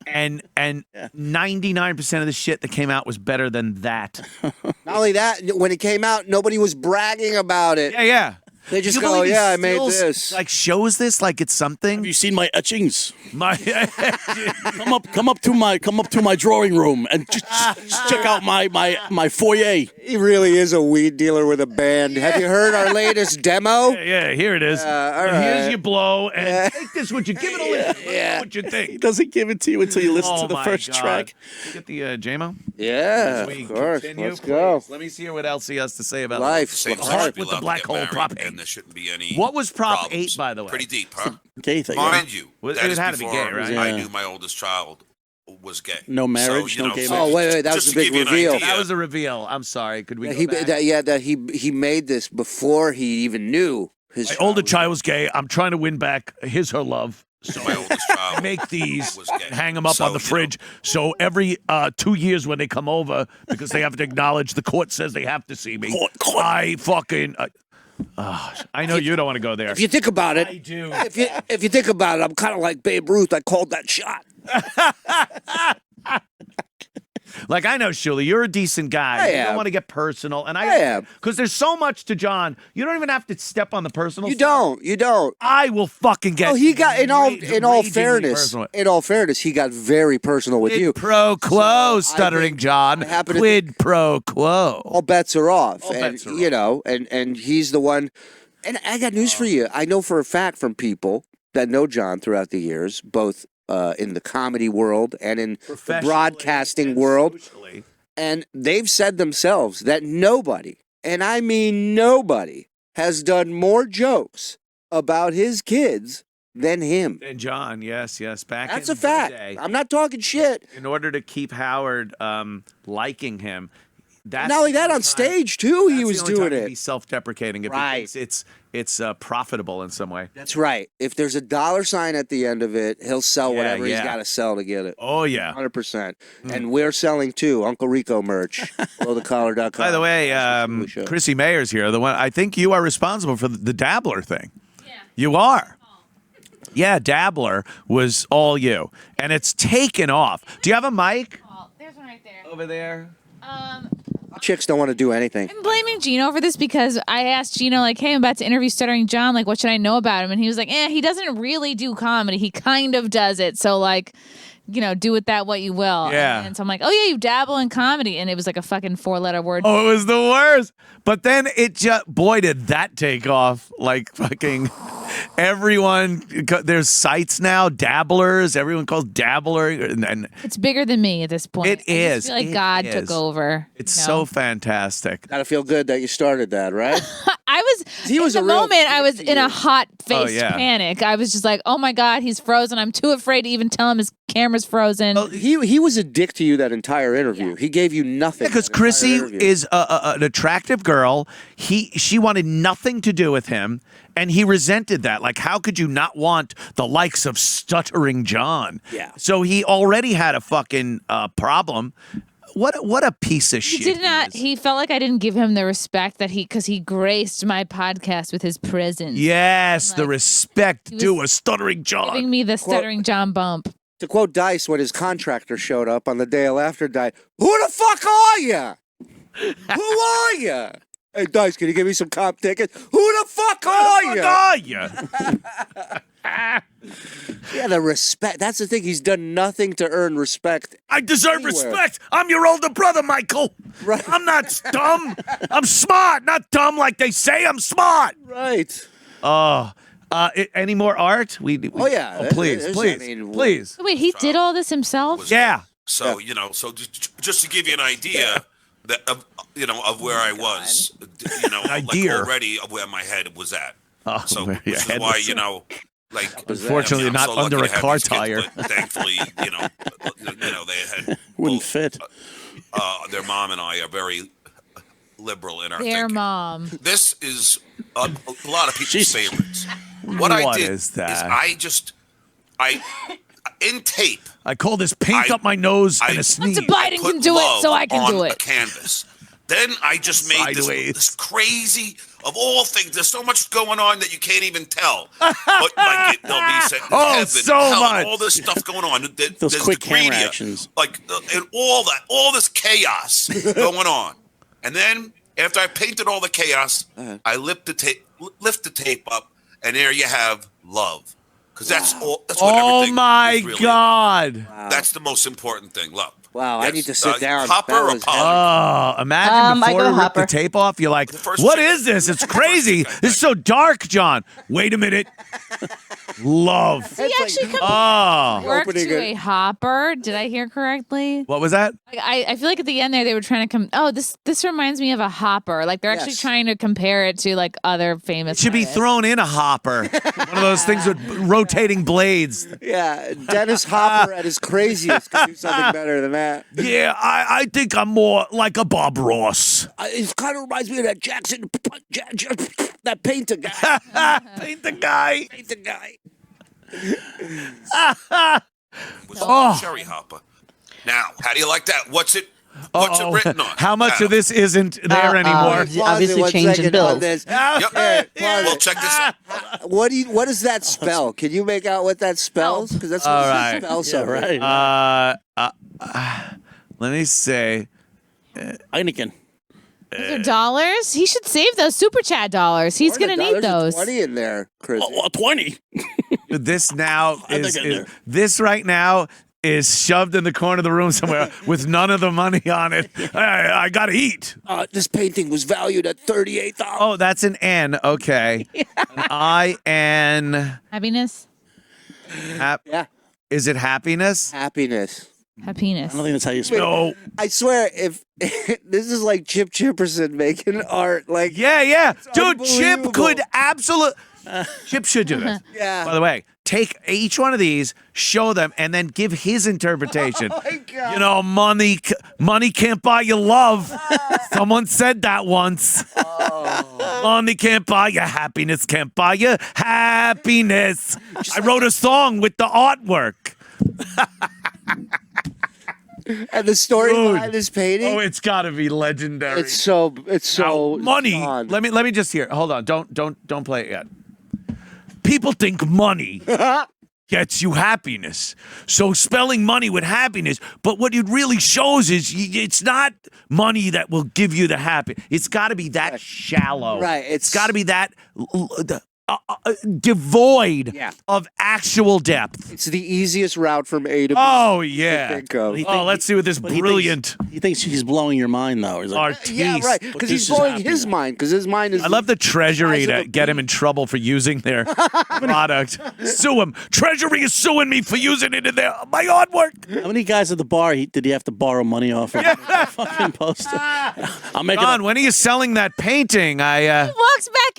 and 99% of the shit that came out was better than that. Not only that, when it came out, nobody was bragging about it. Yeah. They just go, "Yeah, I made this." Like shows this like it's something. Have you seen my etchings? My come up to my drawing room and just check out my foyer. He really is a weed dealer with a band. Have you heard our latest demo? Yeah, here it is. All and right. here's your blow, and take this. What you give it a listen. Yeah. What you think? He doesn't give it to you until you listen to the my first God. track. Get the JMO. Yeah, As we of course. continue, Let's go. please. Let me see what else he has to say about Life. Same the sex heart be with the allowed to black get hole. married, Prop 8. and there shouldn't be any. What was Prop problems. 8, by the way? Pretty deep, huh? Gay thing. Mind you, Well, that it is had to be before gay, right? I Yeah. knew my oldest child was gay. No marriage, So, no gay so Oh, wait, that was just a to big give you an reveal. idea, That was a reveal. I'm sorry. Could we? Yeah, go back? he made this before he even knew his My older child was gay. I'm trying to win back her love. So my oldest child make these, was gay. hang them up So, on the fridge. So every 2 years when they come over, because they have to acknowledge the court says they have to see me. Court. I fucking. I know you don't want to go there. If you think about it, I do. If you think about it, I'm kind of like Babe Ruth. I called that shot. Like, I know, Shuli, you're a decent guy. You don't want to get personal. And I am. Because there's so much to John. You don't even have to step on the personal You stuff. don't. I will fucking get. Oh, he got in all ragingly fairness. personal. In all fairness, he got very personal with you. Quid pro quo, stuttering John. I happen to Quid pro quo. All bets are off. All bets are you know, and he's the one. And I got news for you. I know for a fact from people that know John throughout the years, both in the comedy world and in the broadcasting world. Socially. And they've said themselves that nobody, and I mean nobody, has done more jokes about his kids than him. And John, yes. Back That's in a fact. the day, I'm not talking shit. in order to keep Howard liking him. That's Not only the that, only on time- stage too, he that's was the only doing time he'd be it. self-deprecating. If he Right. thinks it's profitable in some way. That's right. If there's a dollar sign at the end of it, he'll sell Yeah, whatever he's yeah. got to sell to get it. Oh yeah. 100%. And we're selling too, Uncle Rico merch. Blowthecollar.com. By the way, Chrissie Mayer's here. The one I think you are responsible for the Dabbler thing. Yeah. You are. Yeah, Dabbler was all you, and it's taken off. Do you have a mic? Oh, there's one right there. Over there. Chicks don't want to do anything. I'm blaming Gino for this because I asked Gino, like, hey, I'm about to interview Stuttering John. Like, what should I know about him? And he was like, he doesn't really do comedy. He kind of does it. So, like, do with that what you will. Yeah. And so I'm like, oh, yeah, you dabble in comedy. And it was like a fucking 4-letter word. Oh, it was the worst. But then it just, boy, did that take off. Like fucking everyone, there's sites now, Dabblers. Everyone calls Dabbler. And It's bigger than me at this point. It I just is. feel like It God is. took over. It's so fantastic. Gotta feel good that you started that, right? He was in a the real moment. I was dick to in a you. hot-faced panic. I was just like, "Oh my god, he's frozen." I'm too afraid to even tell him his camera's frozen. He was a dick to you that entire interview. Yeah. He gave you nothing. Because Chrissie is an attractive girl. She wanted nothing to do with him, and he resented that. Like, how could you not want the likes of Stuttering John? Yeah. So he already had a fucking problem. What a piece of shit. He did not. He felt like I didn't give him the respect that because he graced my podcast with his presence. Yes, the respect due a Stuttering John. Giving me the Stuttering John bump. To quote Dice, when his contractor showed up on the day after died, "Who the fuck are you? Who are you? Hey, Dice, can you give me some comp tickets? Who the fuck are you? Yeah, the respect. That's the thing. He's done nothing to earn respect. I deserve respect. I'm your older brother, Michael. Right. I'm not dumb. I'm smart, not dumb like they say. I'm smart. Right. Any more art? Oh, yeah. Oh, please. Please. Wait, he did all this himself? Yeah. So just to give you an idea of where I was, like already of where my head was at. So which is why unfortunately I'm not so under lucky a to have car these kids, tire. but thankfully, they had Wouldn't fit. Their mom and I are very liberal in our Their thinking. mom. This is a lot of people's favorites. What I did is that? I in tape. I call this paint up my nose and a sneeze. Hunter Biden can do it, so I can do A it. canvas. Then I just made this crazy of all things. There's so much going on that you can't even tell. But like there'll be heaven, so hell, much. and all this stuff going on. Those quick the camera greedia, actions. like and all this chaos going on. And then after I painted all the chaos, I lift the tape up, and there you have love. Because that's all. That's what everything is really God! about. That's the most important thing. Love. Wow, I need to sit down. Hopper or poly? Oh, imagine I before go you rip Hopper. the tape off, you're like, what is this? It's crazy. This is so dark, John. Wait a minute. Love. He actually worked Opening to it. a hopper. Did I hear correctly? What was that? I feel like at the end there they were trying to this reminds me of a hopper. Like they're actually trying to compare it to like other famous. It should be artists. thrown in a hopper. One of those things with rotating blades. Yeah, Dennis Hopper at his craziest could do something better than that. Yeah, I think I'm more like a Bob Ross. It kind of reminds me of that Jackson, that painter guy. Paint the guy. Paint the guy. With cherry hopper. Now, how do you like that? What's it written on? How much of this isn't there anymore? Obviously changing bills. Yep. Well, check this out. What does that spell? Can you make out what that spells? Because that's what All right. spells. Yeah, right. Let me say. Heineken. Those are dollars. He should save those super chat dollars. He's gonna need those. 20 in there, Chris. 20. This now How'd they is get there? this right now is shoved in the corner of the room somewhere with none of the money on it. I gotta eat. This painting was valued at $38. Oh, that's an N. Okay. An I-N. Happiness. Yeah. Is it happiness? Happiness. Happiness. I don't think that's how you spell. No. I swear, if this is like Chip Chipperson making art, like Yeah. Dude, Chip unbelievable. could absolutely. Chip should do this. Yeah. By the way, take each one of these, show them, and then give his interpretation. Oh my God. You know, money can't buy you love. Someone said that once. Money can't buy you happiness. Can't buy you happiness. I wrote a song with the artwork. And the story Dude. behind this painting. Oh, it's got to be legendary. It's so Now, money. fun. Let me just hear. Hold on. Don't play it yet. People think money gets you happiness. So spelling money with happiness, but what it really shows is it's not money that will give you the happy. It's got to be that shallow. Right. It's got to be that devoid of actual depth. It's the easiest route from A to B. Oh yeah. Think of. Let's see what this brilliant He thinks he's blowing your mind, though. He's like, artiste. Yeah, right. Because he's this is blowing happy his now. mind. Because his mind is. I love the Treasury size of to a get him in trouble for using their product. Sue him. Treasury is suing me for using it in my artwork. How many guys at the bar did he have to borrow money off of? Fucking poster. I'll make Don, it. when are you selling that painting? He walks back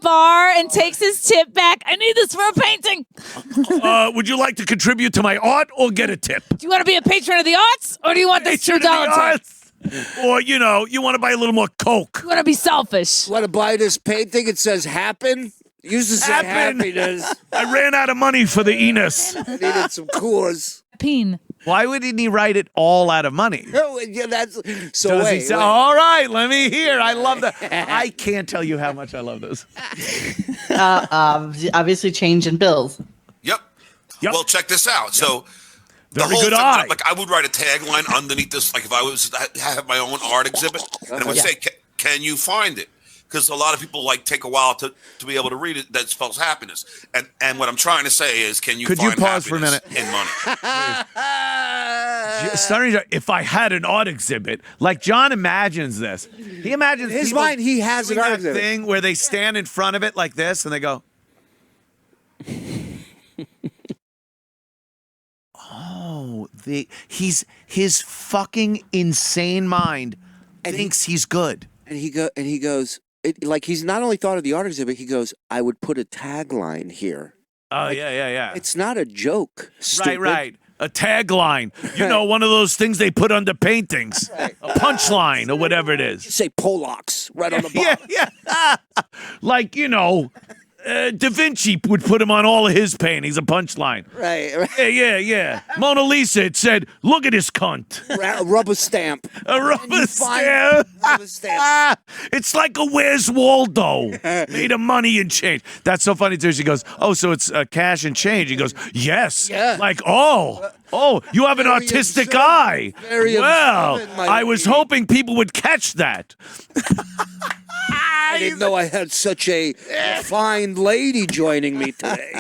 bar and takes his tip back. I need this for a painting. Would you like to contribute to my art or get a tip? Do you want to be a patron of the arts, or do you want this $2 tip? Or, you want to buy a little more Coke. You want to be selfish. Want to buy this painting? It says happen. Used to say happiness. I ran out of money for the Enos. I needed some cores. Peen. Why wouldn't he write it all out of money? No, yeah, that's so. Does he wait, say, wait. all right, let me hear. I love that. I can't tell you how much I love this. Obviously, change in bills. Yep. Well, check this out. So. Very the whole good thing, eye. like I would write a tagline underneath this, like if I have my own art exhibit, and I would say, "Can you find it?" Because a lot of people take a while to be able to read it. That spells happiness, and what I'm trying to say is, can you? Could find you pause for a happiness minute? in money? Stuttering John, if I had an art exhibit, like John imagines this. He imagines In his people mind, he has an doing art that exhibit. thing where they stand in front of it like this and they go. Oh, his fucking insane mind thinks he's good. And he goes, he's not only thought of the art exhibit. He goes, I would put a tagline here. Oh, yeah. It's not a joke. Stupid. Right. A tagline. One of those things they put under paintings. A punchline or whatever it is. You say Polacks right on the bottom. Yeah. Like, Da Vinci would put him on all of his paintings, a punchline. Right. Yeah. Mona Lisa, it said, look at this cunt. Rubber stamp. A rubber stamp. Rubber stamp. It's like a Where's Waldo made of money and change. That's so funny too. She goes, oh, so it's cash and change. He goes, yes. Yeah. Like, oh, you have an Very artistic observant. eye. Very Well, observant, my I was lady. hoping people would catch that. I didn't know I had such a fine lady joining me today.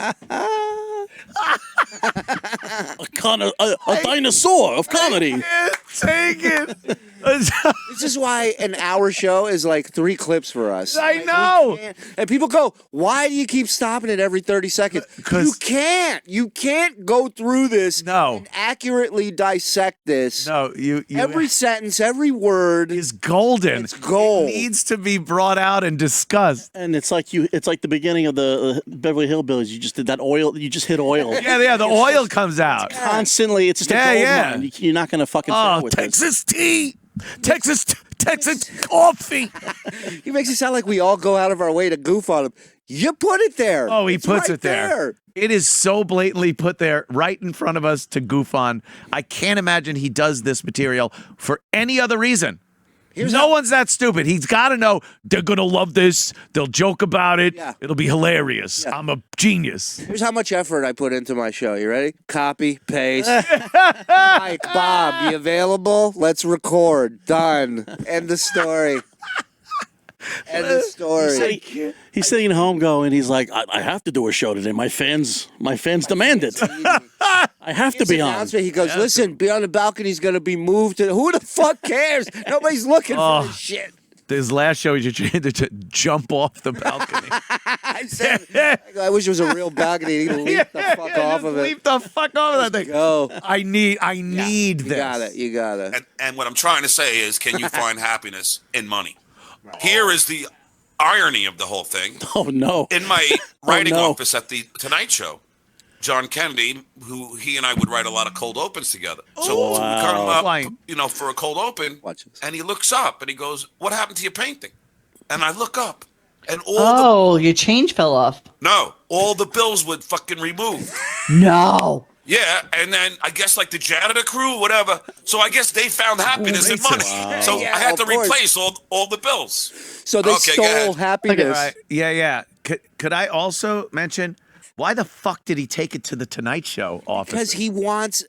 A dinosaur of comedy. Take it. This is why an hour show is like 3 clips for us. I Like, know. we can't- And people go, why do you keep stopping it every 30 seconds? You can't go through this and accurately dissect this. No, you every sentence, every word is golden. It's gold. It needs to be brought out and discussed. And it's like the beginning of the Beverly Hillbillies. You just did that oil. You just hit oil. Yeah, the oil comes out. Constantly. It's just a gold mine. You're not going to fucking fail with Texas tea. Texas coffee. He makes it sound like we all go out of our way to goof on him. You put it there. Oh, he It's puts right it there. It is so blatantly put there right in front of us to goof on. I can't imagine he does this material for any other reason. No one's that stupid. He's got to know they're going to love this. They'll joke about it. Yeah. It'll be hilarious. Yeah. I'm a genius. Here's how much effort I put into my show. You ready? Copy, paste. Mike, Bob, you available? Let's record. Done. End the story. End the story. He's sitting at home going, he's like, I have to do a show today. My fans demand it. I have to be on. He goes, listen, be on the balcony. He's going to be moved to. Who the fuck cares? Nobody's looking for this shit. This last show, he tried to jump off the balcony. I said, I wish it was a real balcony. He'd leap the fuck off of it. Leap the fuck off of that thing. Go. I need this. You got it. And what I'm trying to say is, can you find happiness in money? Here is the irony of the whole thing. Oh, no. In my writing office at the Tonight Show, John Kennedy, who he and I would write a lot of cold opens together. So we come up, for a cold open, and he looks up and he goes, "What happened to your painting?" And I look up, and your change fell off. No, all the bills were fucking removed. No. Yeah, and then I guess the janitor crew, whatever. So I guess they found happiness in money. Wow. So Yeah, I had to of course. replace all the bills. So they Okay, go stole ahead. happiness. Right. Yeah. Could I also mention, why the fuck did he take it to the Tonight Show office? Because he wants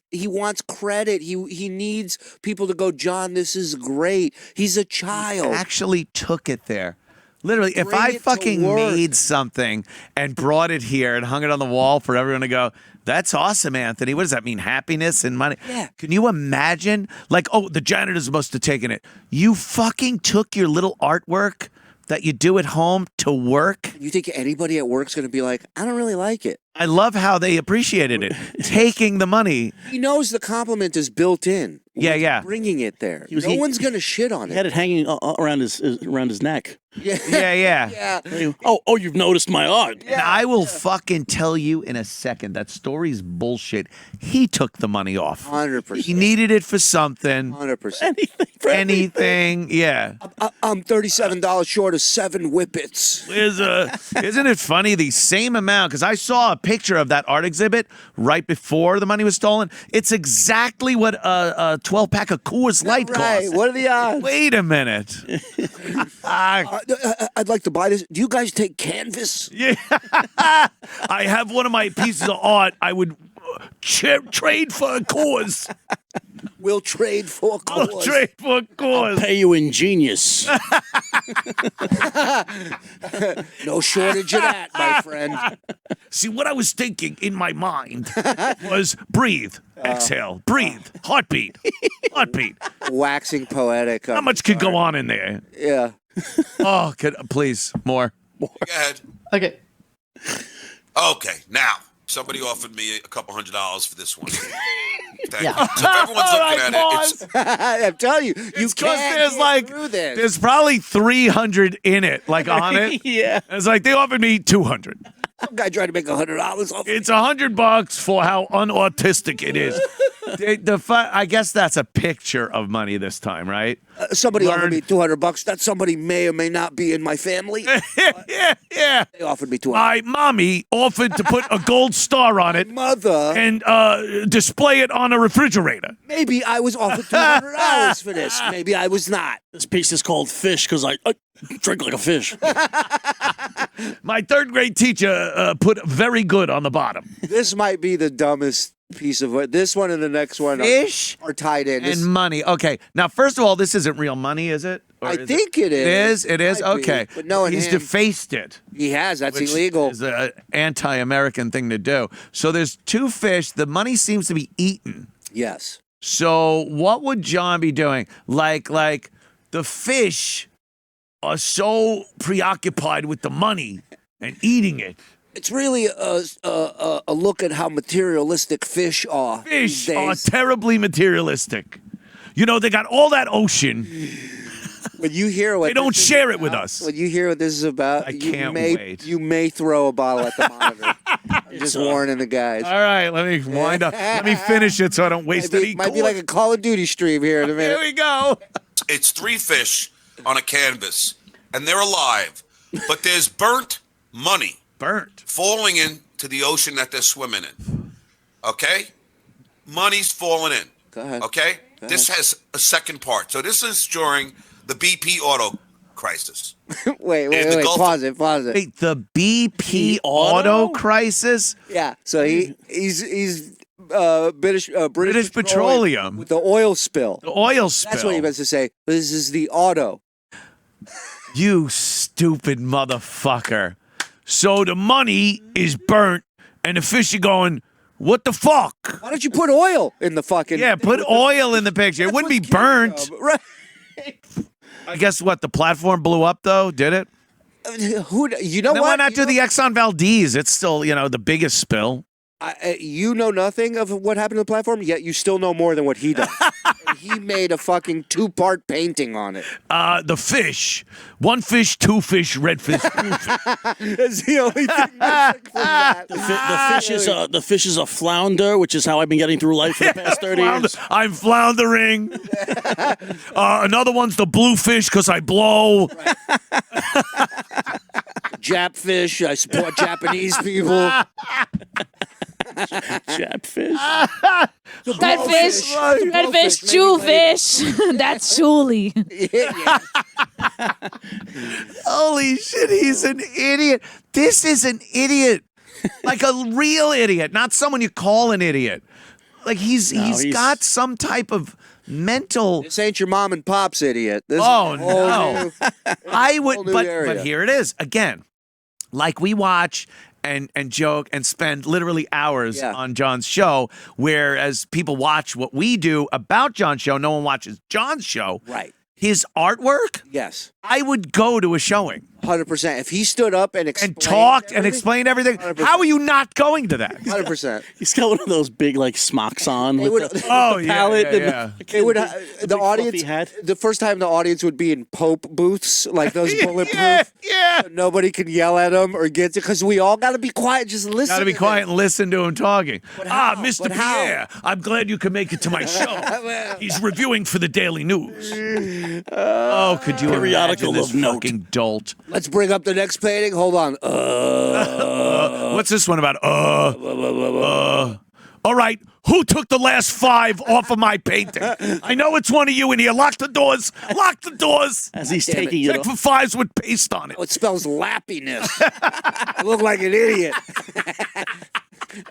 credit. He needs people to go, John, this is great. He's a child. He actually took it there. Literally, if Bring I it to fucking work. made something and brought it here and hung it on the wall for everyone to go, that's awesome, Anthony. What does that mean? Happiness and money? Yeah. Can you imagine? The janitor's supposed to have taken it. You fucking took your little artwork that you do at home to work? You think anybody at work's going to be like, I don't really like it. I love how they appreciated it. Taking the money. He knows the compliment is built in. Yeah. Bringing it there. No one's going to shit on it. He had it hanging around his neck. Yeah. Oh, you've noticed my art. And I will fucking tell you in a second, that story's bullshit. He took the money off. 100%. He needed it for something. 100%. Anything. Yeah. I'm $37 short of 7 whippets. Isn't it funny? The same amount, because I saw a picture of that art exhibit right before the money was stolen. It's exactly what a 12-pack of Coors Light costs. What are the odds? Wait a minute. I'd like to buy this. Do you guys take canvas? Yeah. I have one of my pieces of art. I would trade for a cause. We'll trade for a cause. I'll trade for a cause. I'll pay you in genius. No shortage of that, my friend. See, what I was thinking in my mind was breathe, exhale, breathe, heartbeat. Waxing poetic. How much could go on in there? Yeah. Please, more. Go ahead. Okay. Okay, now somebody offered me a couple $100 for this one. Thank Yeah. you. So if everyone's looking at it, I'm telling you, you It's 'cause can't there's get like through this. there's probably 300 in it, like on it. Yeah. It's like they offered me 200. Some guy tried to make $100 off. It's $100 for how unautistic it is. I guess that's a picture of money this time, right? Somebody offered me $200. That somebody may or may not be in my family. Yeah. They offered me $200. My mommy offered to put a gold star on it Mother. and display it on a refrigerator. Maybe I was offered $200 for this. Maybe I was not. This piece is called Fish because I drink like a fish. My third grade teacher put very good on the bottom. This might be the dumbest piece of it. This one and the next one Fish are tied in. and money. Okay. Now, first of all, this isn't real money, is it? Or I think it is. It is? Might be. Okay. But knowing He's him, defaced it. he has. That's Which illegal. is an anti-American thing to do. So there's 2 fish. The money seems to be eaten. Yes. So what would John be doing? Like the fish are so preoccupied with the money and eating it. It's really a look at how materialistic fish are. Fish these are days. terribly materialistic. You know, they got all that ocean. When you hear what They don't this is share it about, with us. When you hear what this is about, I can't wait. You may throw a bottle at the monitor. I'm just warning the guys. All right, let me wind up. Let me finish it so I don't waste any Might be like a Call of Duty stream here in a minute. Here we go. it's 3 fish on a canvas, and they're alive, but there's burnt money falling into the ocean that they're swimming in. Okay? Money's falling in. Go ahead. Okay? This has a second part. So this is during the BP auto crisis. wait. Pause it. Wait, the BP auto crisis? Yeah. So he's British Petroleum with the oil spill. The oil spill. That's what he meant to say. This is the auto. You stupid motherfucker. So the money is burnt, and the fish are going, what the fuck? Why don't you put oil in the fucking... Yeah, put oil in the picture. It wouldn't be burnt. Right. I guess what, the platform blew up, though? Did it? You know what? Why not do the Exxon Valdez? It's still, the biggest spill. You know nothing of what happened to the platform, yet you still know more than what he does. And he made a fucking 2-part painting on it. The fish. 1 fish, 2 fish, red fish, blue fish. That's the only thing missing from that. The fish is a flounder, which is how I've been getting through life for the past 30 years. I'm floundering. Another one's the blue fish because I blow. Jap fish. I support Japanese people. Jap fish. Red fish, Jew fish. That's Shuli. Yeah. Holy shit, he's an idiot. This is an idiot. Like a real idiot, not someone you call an idiot. Like he's got some type of mental... This ain't your mom and pop's idiot. This no. I would, but here it is. Again, like we watch and joke and spend literally hours on John's show, whereas people watch what we do about John's show. No one watches John's show. Right. His artwork? Yes. I would go to a showing. 100%. If he stood up and talked and explained everything, 100%. how are you not going to that? 100%. He's got one of those big like smocks on. They With would- the, Oh, with the yeah, palette yeah, and yeah. They would the the big audience. fluffy hat. The first time the audience would be in Pope booths, like those bulletproof. Yeah. So nobody can yell at him or get to, because we all got to be quiet. Just listen. Got to be to quiet them. and listen to him talking. how? Mr. But how? Pierre, I'm glad you could make it to my show. He's reviewing for the Daily News. Could you Periodical imagine this of note. fucking dolt? Let's bring up the next painting. Hold on. What's this one about? All right, who took the last 5 off of my painting? I know it's one of you in here. Lock the doors. Lock the doors. As he's Damn it. taking it Check off. for 5s with paste on it. Oh, it spells lappiness. I look like an idiot. I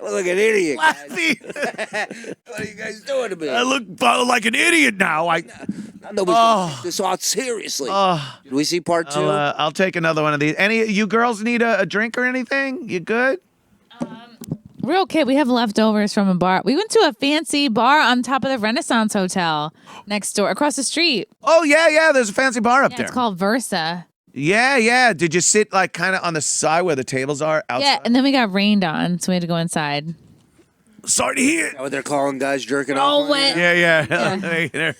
look like an idiot. Guys. Laffy. What are you guys doing to me? I look like an idiot now. Nobody's gonna take this art seriously. Did we see part 2? I'll take another one of these. Any you girls need a drink or anything? You good? We're okay. We have leftovers from a bar. We went to a fancy bar on top of the Renaissance Hotel next door, across the street. Oh yeah. There's a fancy bar up Yeah, there. it's called Versa. Yeah. Did you sit like kind of on the side where the tables are outside? Yeah, and then we got rained on, so we had to go inside. Sorry to hear. Is that what they're calling guys jerking Oh, off? wait. Yeah.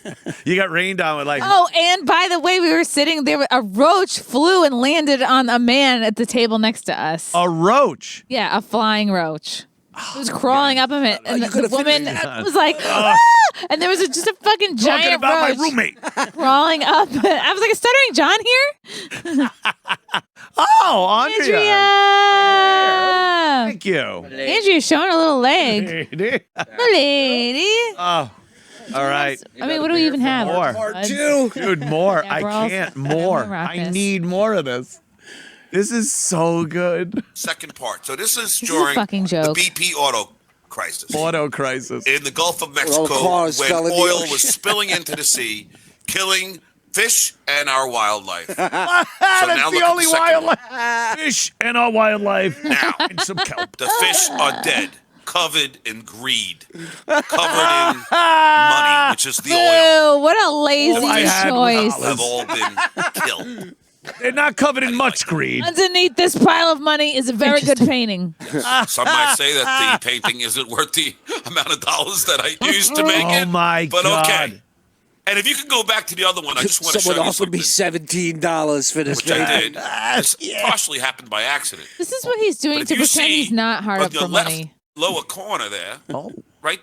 You got rained on with like. Oh, and by the way, we were sitting there. A roach flew and landed on a man at the table next to us. A roach. Yeah, a flying roach. It was crawling up him, and you the could've woman finished was like, "Ah!" And there was just a fucking Talking giant about roach my roommate. crawling up. I was like, "Is Stuttering John here?" Oh, Andrea. Andrea. Thank you. Andrea's showing her little leg. Lady. Oh, all right. I mean, what do we even have? More. Part 2. Dude, more. Yeah, I girls. can't more. Marcus. I need more of this. This is so good. Second part. So this is is a during fucking joke. the BP auto crisis Auto crisis. in the Gulf of all Mexico the cars when fell in the oil ocean. was spilling into the sea, killing fish and our wildlife. So That's now the look at only the second one. wildlife. Fish and our wildlife. Now, And some kelp. the fish are dead, covered in greed, covered in money, which is the oil. Ew, what a lazy All I had was choice. Have all been killed. They're not covered in much greed. Underneath this pile of money is a very good painting. Some might say that the painting isn't worth the amount of dollars that I used to make it. Oh my But God. okay. And if you could go back to the other one, I just want to show Someone you offered me something, $17 for this which I painting. did. This partially happened by accident. This is what he's doing But to if you pretend see he's not hard on up the for left money. lower corner there, Oh. right,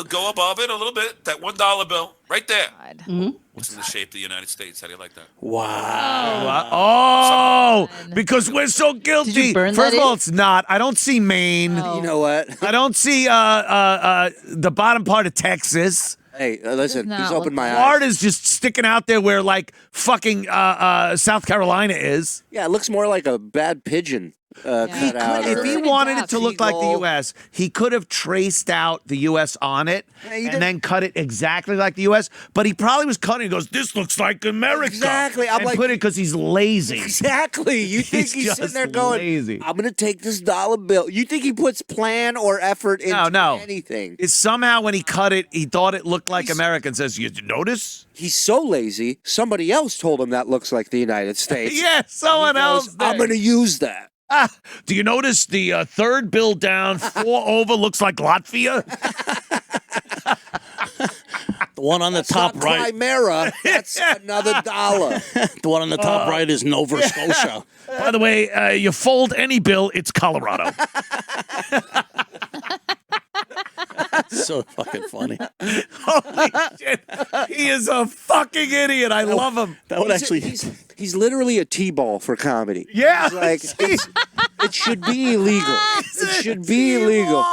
go above it a little bit, that $1 bill, right there. God. It's in the shape of the United States. How do you like that? Wow. Oh, because we're so guilty. Did you burn First that of all, in? it's not. I don't see Maine. You know what? I don't see the bottom part of Texas. Hey, listen, Does he's not opened look my eyes. Florida's just sticking out there where like fucking South Carolina is. Yeah, it looks more like a bad pigeon cut out. If or- he Good wanted job. it to look like the Seagull. U.S., he could have traced out the U.S. on it Yeah, he and did. then cut it exactly like the U.S. But he probably was cutting. He goes, "This looks like America." Exactly. I'm and like- put it because he's lazy. Exactly. You think He's he's sitting just there going, lazy. I'm going to take this dollar bill. You think he puts plan or effort into No. anything? It's somehow when he cut it, he thought it looked like America and says, "You notice?" He's so lazy, somebody else told him that looks like the United States. Yeah, someone He goes, else. I'm going to use that. Do you notice the third bill down, 4 over, looks like Latvia? The one on the top Not right. Chimera, that's another dollar. The one on the top right is Nova Scotia. By the way, you fold any bill, it's Colorado. So fucking funny. Holy shit. He is a fucking idiot. I love him. That would actually. He's literally a T-ball for comedy. Yeah. He's like, it should be illegal. It should be illegal.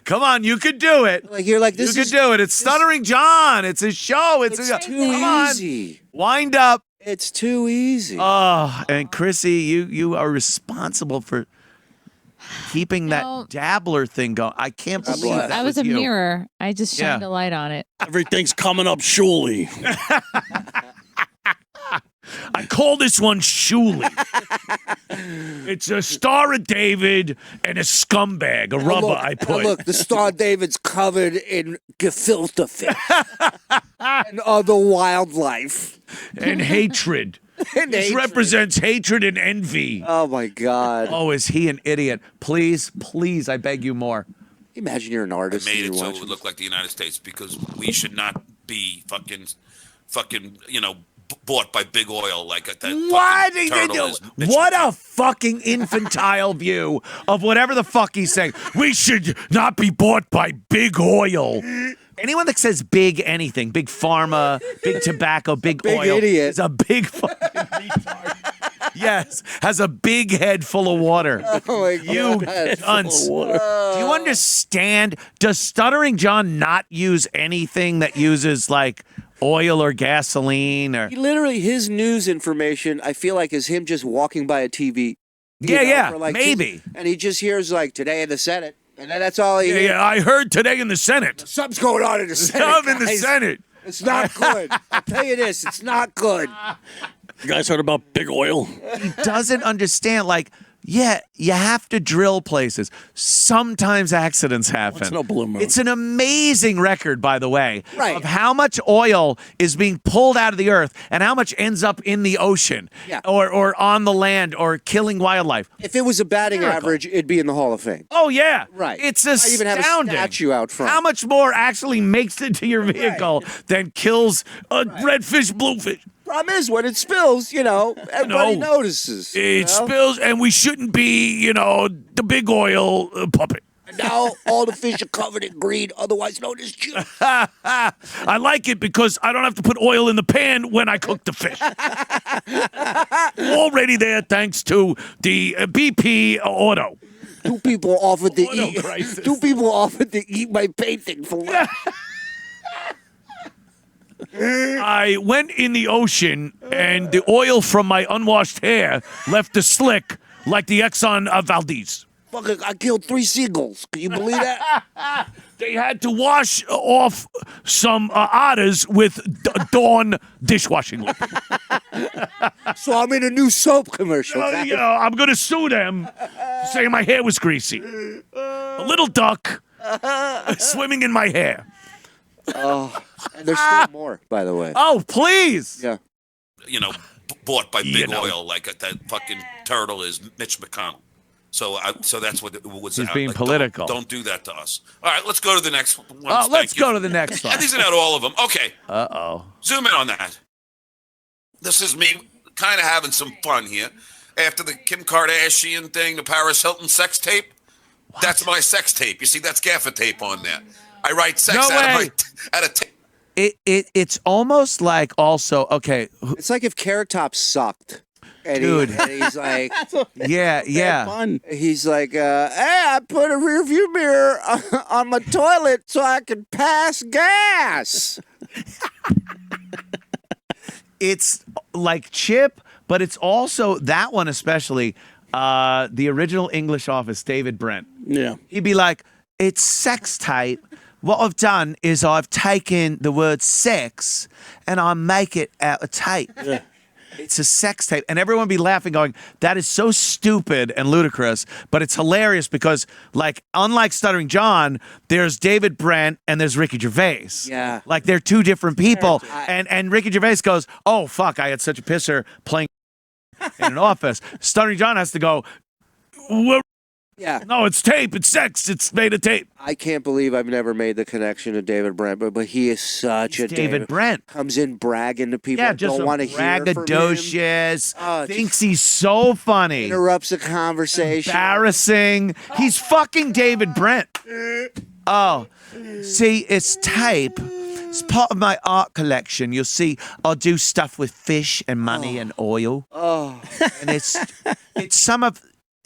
Come on, you could do it. Like you're like, You this could is do it. It's Stuttering John. It's his show. It's too come on. easy. Wind up. It's too easy. Oh, and Chrissy, you are responsible for keeping No. that dabbler thing going. I can't believe bless. that I was a you. mirror. I just shined Yeah. a light on it. Everything's coming up, Shuli. I call this one Shuli. It's a Star of David and a scumbag, a rubber Look, I put. Look, the Star David's covered in gefilte fish and other wildlife. And hatred. This represents hatred and envy. Oh my God. Oh, is he an idiot? Please, please, I beg you more. Imagine you're an artist. Made and it you're so it watching. would look like the United States because we should not be fucking, bought by big oil like that. What? Turtle is What a fucking infantile view of whatever the fuck he's saying. We should not be bought by big oil. Anyone that says big anything, big pharma, big tobacco, big oil, idiot. is a big fucking retard. Yes, has a big head full of water. Oh my You God. dunce. Do you understand? Does Stuttering John not use anything that uses like oil or gasoline or? He literally, his news information, I feel like, is him just walking by a TV. Yeah, for maybe. And he just hears like today in the Senate, and then that's all he hears. Yeah, I heard today in the Senate. Something's going on in the Senate. Something in the guys. Senate. It's not good. I'll tell you this, it's not good. You guys heard about big oil? He doesn't understand. Like, yeah, you have to drill places. Sometimes accidents happen. Once in a blue moon. It's an amazing record, by the way, Right. of how much oil is being pulled out of the earth and how much ends up in the ocean Yeah. or on the land or killing wildlife. If it was a batting Miracle. average, it'd be in the Hall of Fame. Oh, yeah. Right. It's I even have a astounding. statue out front. How much more actually makes it to your vehicle than kills a redfish, bluefish? Problem is, when it spills, everybody No. notices. It spills, and we shouldn't be, the big oil puppet. And now all the fish are covered in green, otherwise known as juice. I like it because I don't have to put oil in the pan when I cook the fish. Already there, thanks to the BP auto. Two people offered to Auto eat. crisis. 2 people offered to eat my painting for lunch. I went in the ocean, and the oil from my unwashed hair left a slick like the Exxon Valdez. Fucking, I killed 3 seagulls. Can you believe that? They had to wash off some otters with Dawn dishwashing liquid. So I'm in a new soap commercial. I'm going to sue them, saying my hair was greasy. A little duck swimming in my hair. And there's still more, by the way. Oh, please. Yeah. Bought by big oil like that fucking turtle is Mitch McConnell. So that's what it was. He's being political. Don't do that to us. All right, let's go to the next one. Let's go to the next one. And these are not all of them. Okay. Uh-oh. Zoom in on that. This is me kind of having some fun here. After the Kim Kardashian thing, the Paris Hilton sex tape, that's my sex tape. You see, that's gaffer tape on there. I write sex out of tape. It's almost like also, okay. It's like if Carrot Top sucked. And Dude. and he's like, Yeah. Fun. he's like, hey, I put a rearview mirror on my toilet so I can pass gas. It's like Chip, but it's also that one especially, the original English Office, David Brent. Yeah. He'd be like, it's sex tape. What I've done is I've taken the word sex and I make it out of tape. Yeah. It's a sex tape. And everyone would be laughing, going, that is so stupid and ludicrous, but it's hilarious because, like, unlike Stuttering John, there's David Brent and there's Ricky Gervais. Yeah. Like, they're two different people. And Ricky Gervais goes, oh, fuck, I had such a pisser playing in an office. Stuttering John has to go, Yeah. no, it's tape. It's sex. It's made of tape. I can't believe I've never made the connection to David Brent, but he is such a David Brent. Comes in bragging to people Yeah, that just don't want to hear from him. braggadocious. Thinks he's so funny. Interrupts the conversation. Embarrassing. He's fucking David Brent. Oh, see, it's tape. It's part of my art collection. You'll see I do stuff with fish and money and oil. Oh. And it's some of,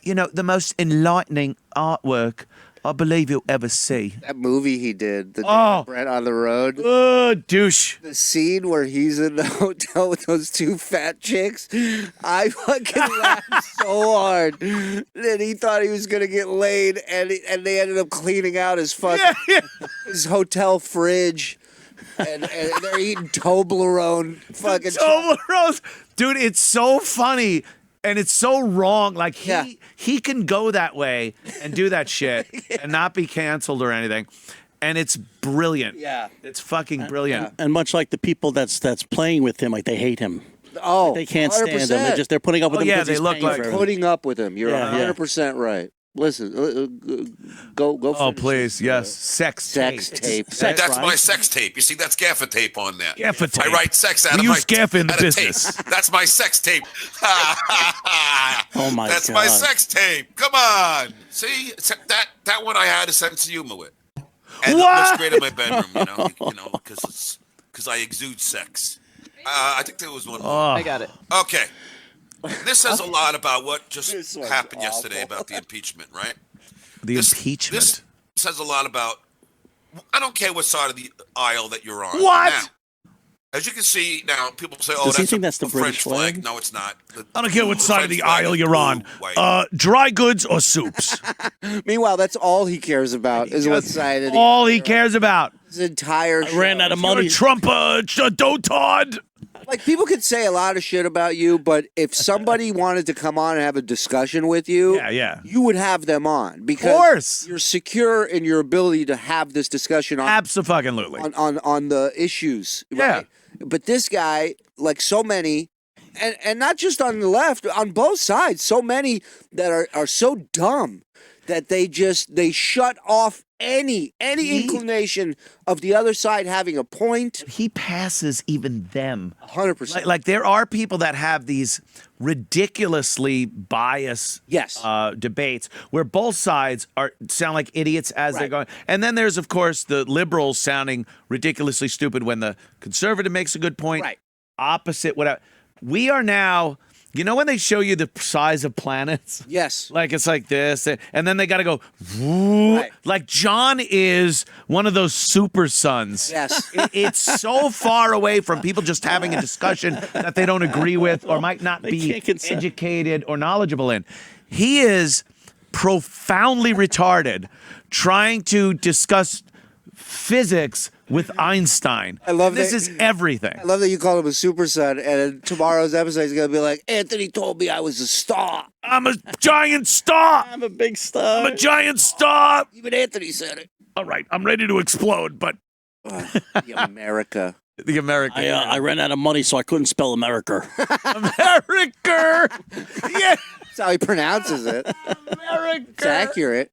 the most enlightening artwork I believe you'll ever see. That movie he did, the David Brent on the road. Oh, douche. The scene where he's in the hotel with those 2 fat chicks, I fucking laughed so hard. And he thought he was going to get laid, and they ended up cleaning out his fucking his hotel fridge. And they're eating Toblerone. Fucking Toblerones. Dude, it's so funny. And it's so wrong. Like, he can go that way and do that shit and not be canceled or anything. And it's brilliant. Yeah. It's fucking brilliant. And much like the people that's playing with him, like they hate him. Oh, They can't stand him. 100%. They're putting up with him. yeah, because they he's look paying like- for everything. Putting up with him. You're Yeah, 100% right. Listen, go. Oh, finish please, this, yes. Sex tape. tape. Sex, That's right? my sex tape. You see, that's gaffer tape on there. Gaffer tape. I write sex out We of use my gaffer in the out of business. tape. That's my sex tape. Oh, my That's God. my sex tape. Come on. See, that one I had a sense of humor with. And it looks great in my bedroom, because I exude sex. I think there was one more. I got it. Okay. This says a lot about what just happened yesterday about the impeachment, right? The impeachment. This says a lot about. I don't care what side of the aisle that you're on. What? Now, as you can see now, people say, "Oh, Does he that's think that's the a French British flag? No, it's not. I don't care what side of the French flag aisle is you're on. blue, white. Dry goods or soups. Meanwhile, that's all he cares about is what side of the All he cares about. his entire I ran out of You're money. a Trump dotard. Like, people could say a lot of shit about you, but if somebody wanted to come on and have a discussion with you, Yeah. you would have them on because course. you're secure in your ability to have this discussion on Absolutely. on the issues. Yeah. Right? But this guy, like so many, and not just on the left, on both sides, so many that are so dumb that they shut off any inclination of the other side having a point. He passes even them. 100%. Like there are people that have these ridiculously biased debates where both sides sound like idiots as they're going. And then there's, of course, the liberals sounding ridiculously stupid when the conservative makes a good point. Right. Opposite, whatever. We are now, when they show you the size of planets? Yes. Like it's like this, and then they got to go, woo. Right. Like John is one of those super suns. Yes. It's so far away from people just having a discussion that they don't agree with or might not be educated or knowledgeable in. He is profoundly retarded trying to discuss physics with Einstein. I love this that- is everything. I love that you call him a super son, and in tomorrow's episode he's gonna be like, Anthony told me I was a star. I'm a giant star. I'm a big star. I'm a giant star. Even Anthony said it. All right, I'm ready to explode, but The America. the American. I ran out of money, so I couldn't spell America. America. Yeah. That's how he pronounces it. America. It's accurate.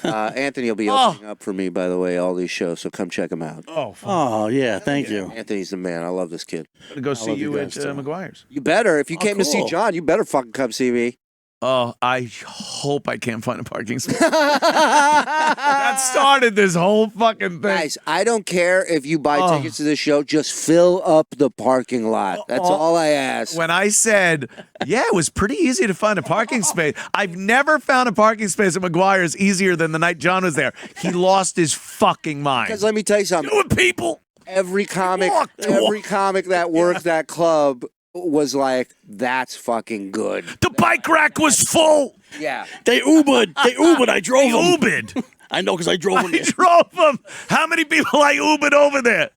Anthony will be opening up for me, by the way, all these shows, so come check him out. Oh, yeah, thank you. Anthony's the man. I love this kid. I'm gonna go see love you you at guys, too. McGuire's. You better. If you came to see cool. John, you better fucking come see me. Oh, I hope I can't find a parking space. That started this whole fucking thing. Guys, I don't care if you buy tickets to this show. Just fill up the parking lot. That's all I ask. When I said, yeah, it was pretty easy to find a parking space. I've never found a parking space at McGuire's easier than the night John was there. He lost his fucking mind. Because let me tell you something. Doing people. Every comic that worked that club was like, that's fucking good. The bike rack was full. Yeah. They Ubered. I drove them. Ubered. I know because I drove them. I drove them. How many people I Ubered over there?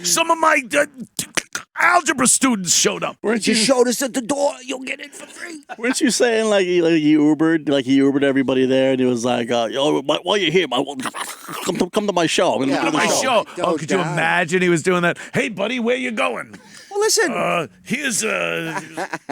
Some of my algebra students showed up. You showed us at the door. You'll get in for free. Weren't you saying like he Ubered everybody there, and he was like, "Yo, while you're here, come to my show. I'm gonna do the My show. No Oh, could you doubt. imagine he was doing that? Hey, buddy, where you going? Well, listen. Here's a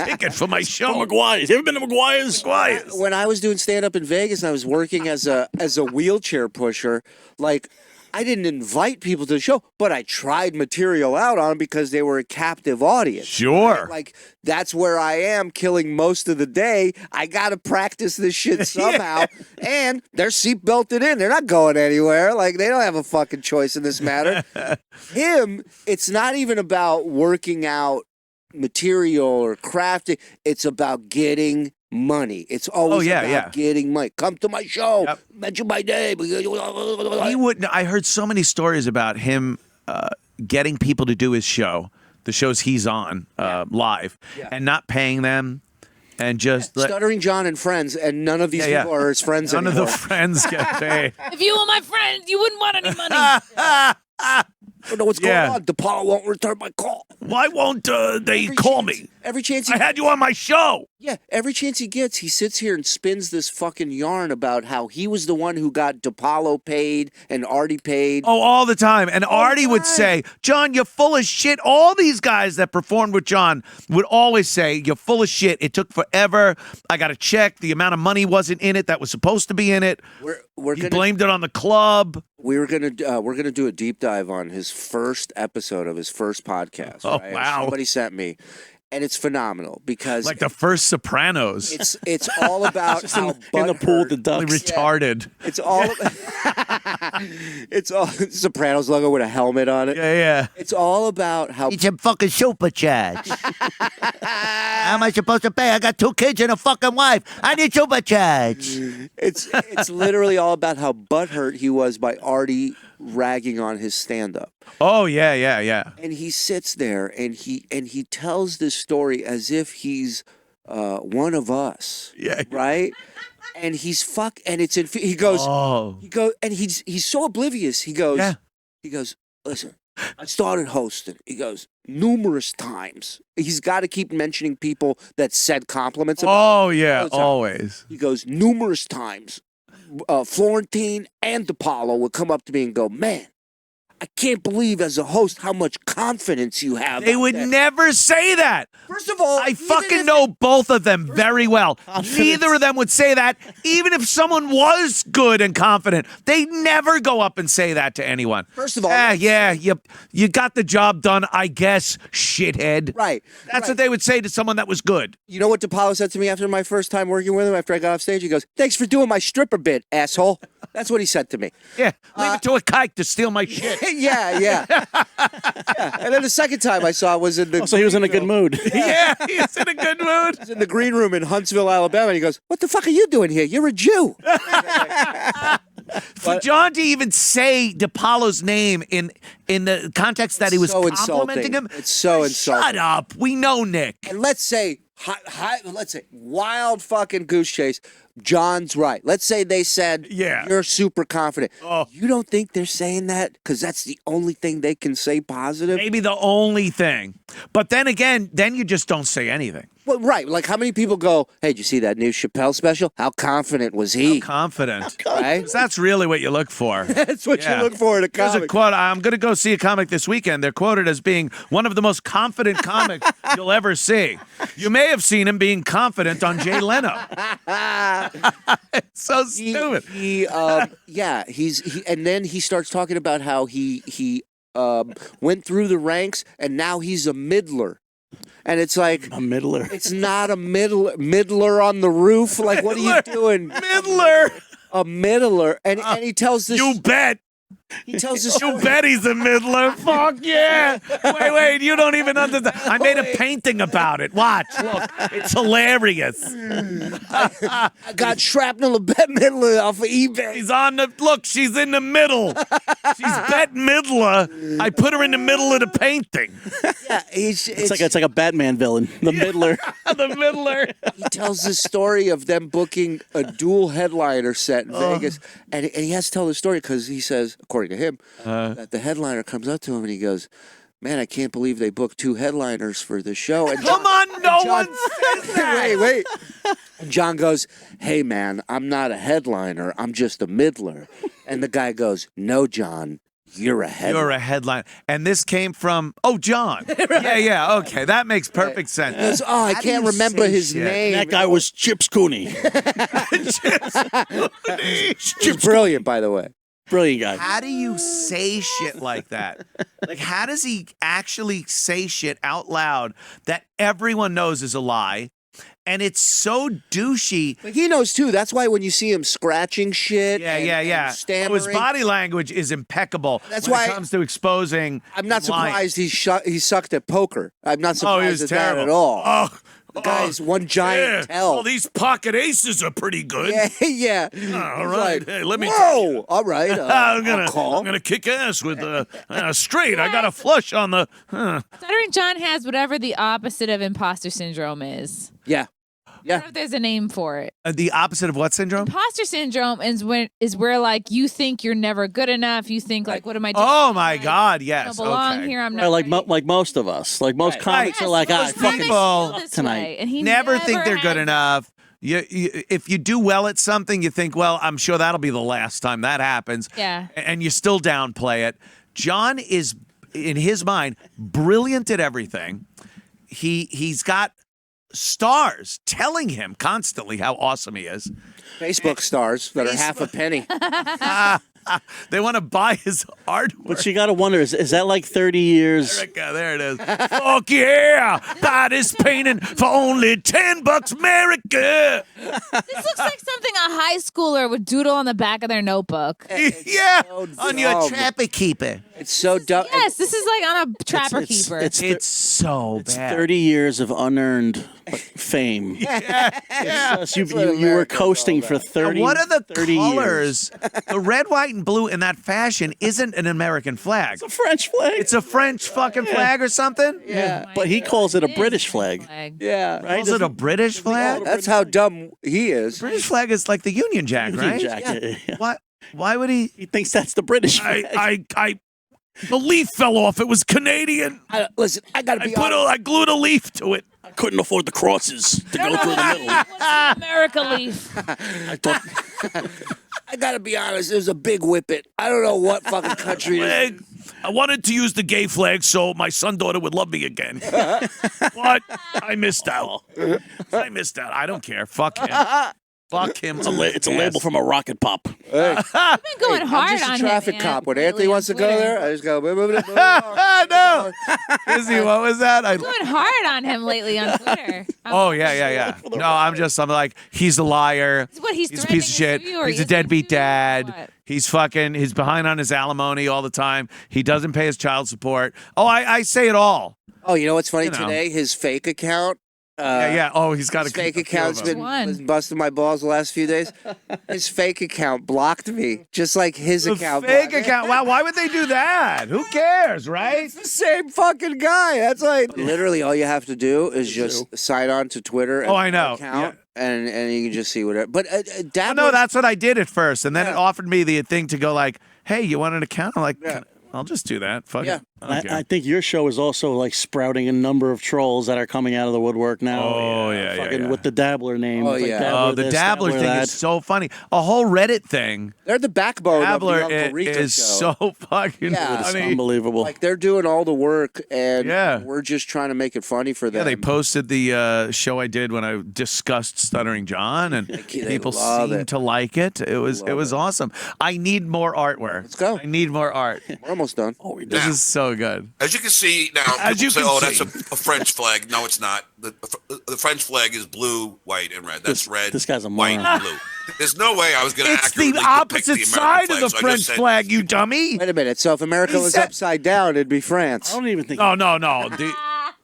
ticket for my show. McGuire's. You ever been to McGuire's? McGuire's. When I was doing stand up in Vegas and I was working as a wheelchair pusher, like, I didn't invite people to the show, but I tried material out on them because they were a captive audience. Sure. Like, that's where I am killing most of the day. I got to practice this shit somehow. And they're seatbelted in. They're not going anywhere. Like, they don't have a fucking choice in this matter. Him, it's not even about working out material or crafting. It's about getting money. It's always about getting money. Come to my show. Yep. Mention my name. He wouldn't. I heard so many stories about him getting people to do his show, the shows he's on live, and not paying them, and just Stuttering John and friends, and none of these people are his friends none anymore. of the friends get paid. If you were my friend, you wouldn't want any money. I don't know what's going on. DePaul won't return my call. Why won't they call me? Every chance I had you on my show. Yeah, every chance he gets, he sits here and spins this fucking yarn about how he was the one who got DePaulo paid and Artie paid. Oh, all the time. And Artie would say, John, you're full of shit. All these guys that performed with John would always say, you're full of shit. It took forever. I got to check. The amount of money wasn't in it that was supposed to be in it. He blamed it on the club. We're gonna do a deep dive on his first episode of his first podcast. Oh, right? wow. Somebody sent me. And it's phenomenal because like the first Sopranos. It's all about how in the pool with the ducks. Retarded. Yeah. It's all Sopranos logo with a helmet on it. Yeah. It's all about how It's a fucking supercharge. How am I supposed to pay? I got 2 kids and a fucking wife. I need supercharge. It's literally all about how butthurt he was by Artie ragging on his stand-up. Oh yeah. And he sits there and he tells this story as if he's one of us. Yeah. Right? And he goes and he's so oblivious. He goes, listen, I started hosting. He goes, numerous times. He's got to keep mentioning people that said compliments about him. Always. He goes, numerous times. Florentine and DePaulo would come up to me and go, man, I can't believe as a host how much confidence you have. They would never say that. First of all, I fucking know both of them very well. Neither of them would say that. Even if someone was good and confident, they never go up and say that to anyone. First of all, you got the job done, I guess, shithead. Right. That's what they would say to someone that was good. You know what DePaulo said to me after my first time working with him, after I got off stage? He goes, thanks for doing my stripper bit, asshole. That's what he said to me. Yeah, leave it to a kike to steal my shit. Yeah. And then the second time I saw was in the... so he was in a good mood. Yeah, he was in a good mood. He was in the green room in Huntsville, Alabama, and he goes, what the fuck are you doing here? You're a Jew. For John to even say DePaulo's name in the context that he was complimenting him, it's so insulting. Shut up. We know Nick. And let's say wild fucking goose chase. John's right. Let's say they said, you're super confident. Oh. You don't think they're saying that because that's the only thing they can say positive? Maybe the only thing. But then again, then you just don't say anything. Well, right. Like, how many people go, hey, did you see that new Chappelle special? How confident was he? Confident. Right? That's really what you look for. That's what you look for in a comic. There's a quote. I'm going to go see a comic this weekend. They're quoted as being one of the most confident comics you'll ever see. You may have seen him being confident on Jay Leno. It's so stupid. And then he starts talking about how he went through the ranks and now he's a middler. And it's like a middler. It's not a middler on the roof. Like, what are you doing? Middler. A middler. And he tells this. You bet. He tells us. You bet he's a middler. Fuck yeah. Wait, you don't even understand. I made a painting about it. Watch. Look. It's hilarious. I got shrapnel of Bette Midler off of eBay. She's in the middle. She's Bette Midler. I put her in the middle of the painting. Yeah, it's like a Batman villain. The middler. The middler. He tells the story of them booking a dual headliner set in Vegas. And he has to tell the story because he says, according to him, that the headliner comes up to him and he goes, man, I can't believe they booked 2 headliners for the show. And Come on, no one says that. Wait. And John goes, hey, man, I'm not a headliner. I'm just a middler. And the guy goes, no, John, you're a headliner. You're a headliner. And this came from, John. Right. Yeah, okay. That makes perfect sense. Goes, I can't remember his name. That guy was Chips Cooney. He's brilliant, by the way. Brilliant guy. How do you say shit like that? Like, how does he actually say shit out loud that everyone knows is a lie? And it's so douchey. But he knows, too. That's why when you see him scratching shit and stammering. His body language is impeccable. That's when why it comes to exposing I'm not lying. surprised he sucked at poker. I'm not he was surprised at terrible. that at all. The guy's one giant tell. Well, these pocket aces are pretty good. Yeah. All right. Like, hey, let me whoa! tell you. All right. I'm gonna kick ass with straight. I got a flush on the. Stuttering John has whatever the opposite of imposter syndrome is. Yeah. I don't know if there's a name for it. The opposite of what syndrome? Imposter syndrome is where like you think you're never good enough. You think like, what am I doing? Oh my God! Yes. I don't belong okay. here. I'm not like most of us. Like most comics are like, Most fucking people tonight. And he never think they're good has- enough. If you do well at something, you think, well, I'm sure that'll be the last time that happens. Yeah. And you still downplay it. John is, in his mind, brilliant at everything. He's got stars telling him constantly how awesome he is. Facebook stars that are half a penny. They want to buy his artwork. But you got to wonder, is that like 30 years? America, there it is. Fuck yeah! Buy this painting for only $10, America. This looks like something a high schooler would doodle on the back of their notebook. Yeah, so on your dumb. trapper keeper. It's so dumb. Yes, this is like on a trapper keeper. It's so It's bad. 30 years of unearned fame. Yeah. It's just you were coasting for 30 And what are the 30 colors? The red, white, and blue in that fashion isn't an American flag. It's a French flag. It's a French fucking flag or something? Yeah, but he calls it a British flag. Yeah. Right? Is it a British flag? That's how dumb he is. British flag is like the Union Jack, Union right? Jack, yeah. What? Why would he? He thinks that's the British flag. The leaf fell off. It was Canadian. Listen, I gotta be I glued a leaf to it. I couldn't afford the crosses to go through the middle. What's the America leaf? I thought, I gotta be honest. There's a big whippet. I don't know what fucking country it is. I wanted to use the gay flag so my son-daughter would love me again. But I missed out. I don't care. Fuck him. Fuck him. it's a label from a rocket pop. Hey, You've been going hard I'm just on a traffic him, cop. When lately Anthony on wants to go Twitter. there, I just go. No. Izzy, what was that? You've been going hard on him lately on Twitter. Oh, yeah. No, I'm like, he's a liar. He's a piece of shit. He's a deadbeat dad. What? He's behind on his alimony all the time. He doesn't pay his child support. Oh, I say it all. Oh, you know what's funny You know. today? His fake account. Yeah. Oh, he's got His a fake few account's of them. been busting my balls the last few days. His fake account blocked me, just like his The account. fake blocked me. account. Wow, why would they do that? Who cares, right? It's the same fucking guy. That's like literally all you have to do is just sign on to Twitter. And Oh, I know. Account, and you can just see whatever. But Dad, No, that's what I did at first, and then it offered me the thing to go like, "Hey, you want an account?" I'm like, I'll just do that. Fuck it. I think your show is also like sprouting a number of trolls that are coming out of the woodwork now. Oh, yeah, fucking with the Dabbler name. Oh, It's like yeah. Dabbler The this, Dabbler thing that. is so funny. A whole Reddit thing. they're the backbone Dabbler of the Uncle Rico is show. so fucking Yeah. It's funny. unbelievable. Like they're doing all the work, and Yeah. we're just trying to make it funny for them. Yeah, they posted the show I did when I discussed Stuttering John, and They people love seemed it. to like it. It was awesome. I need more artwork. Let's go. I need more art. We're almost done. Oh, we This is so good. As you can see now, As people you say, can "Oh, see. that's a French flag." No, it's not. The French flag is blue, white, and red. That's red. this guy's a white, moron. and blue. There's no way I was going to It's accurately the depict opposite the side American of the flag, so I French just said, flag, you dummy. Wait a minute. So if America He was said- upside down, it'd be France. I don't even think. No.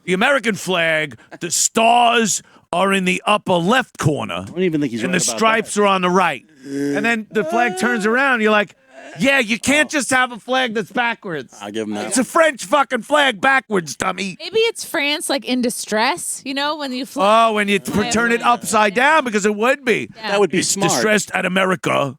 The American flag, the stars are in the upper left corner, I don't even think he's and right the about stripes are on the right. And then the flag turns around. You're like, yeah, you can't just have a flag that's backwards. that. I'll give him that. It's a French fucking flag backwards, dummy. Maybe it's France, like in distress. You know, when you fly. Oh, when you turn it upside down, because it would be. Yeah. That would be It's smart. distressed at America.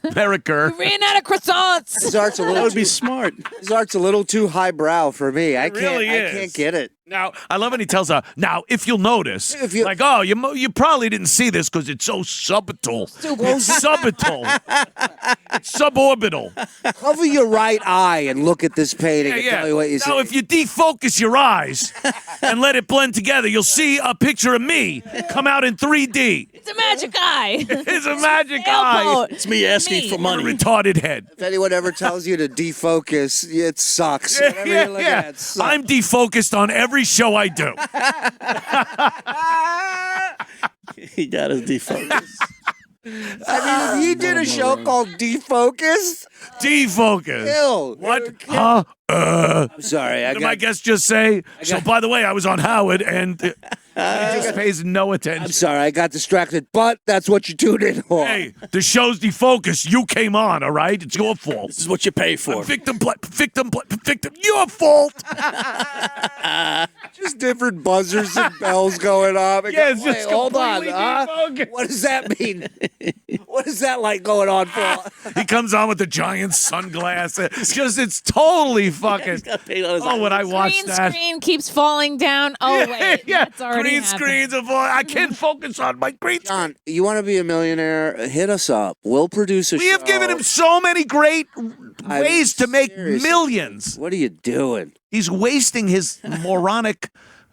America. Ran out of croissants. His art's a That little would be too, smart. his art's a little too highbrow for me. I really is. can't get it. Now, I love when he tells her, now, if you'll notice, If you- like, oh, you probably didn't see this because it's so subital. It's subital. It's suborbital. Cover your right eye and look at this painting and tell me what you see. Now, if you defocus your eyes and let it blend together, you'll see a picture of me come out in 3D. It's a magic eye. It's a magic eye. Sailboat. It's me asking for A money. retarded head. If anyone ever tells you to defocus, it sucks. Whatever you're looking at, it sucks. I'm defocused on every show I do. He got his defocus. I mean, if you did a show called Defocused, Defocus. kill. What? I'm sorry. Did my guest just say, so by the way, I was on Howard, and he just pays no attention. I'm sorry, I got distracted, but that's what you tuned in for. Hey, the show's defocused. You came on, all right? It's your fault. This is what you pay for. Victim. Your fault. Just different buzzers and bells going off. Yeah, it's just hold on. completely defocused. What does that mean? What is that like going on for? He comes on with the giant sunglasses. It's totally fucking. Oh, when I watch Green that. screen keeps falling down. Oh wait, that's already green happened. screens of I can't focus on my green screen. John, you want to be a millionaire? Hit us up. We'll produce a show. We have given him so many great ways to make seriously. millions. What are you doing? He's wasting his moronic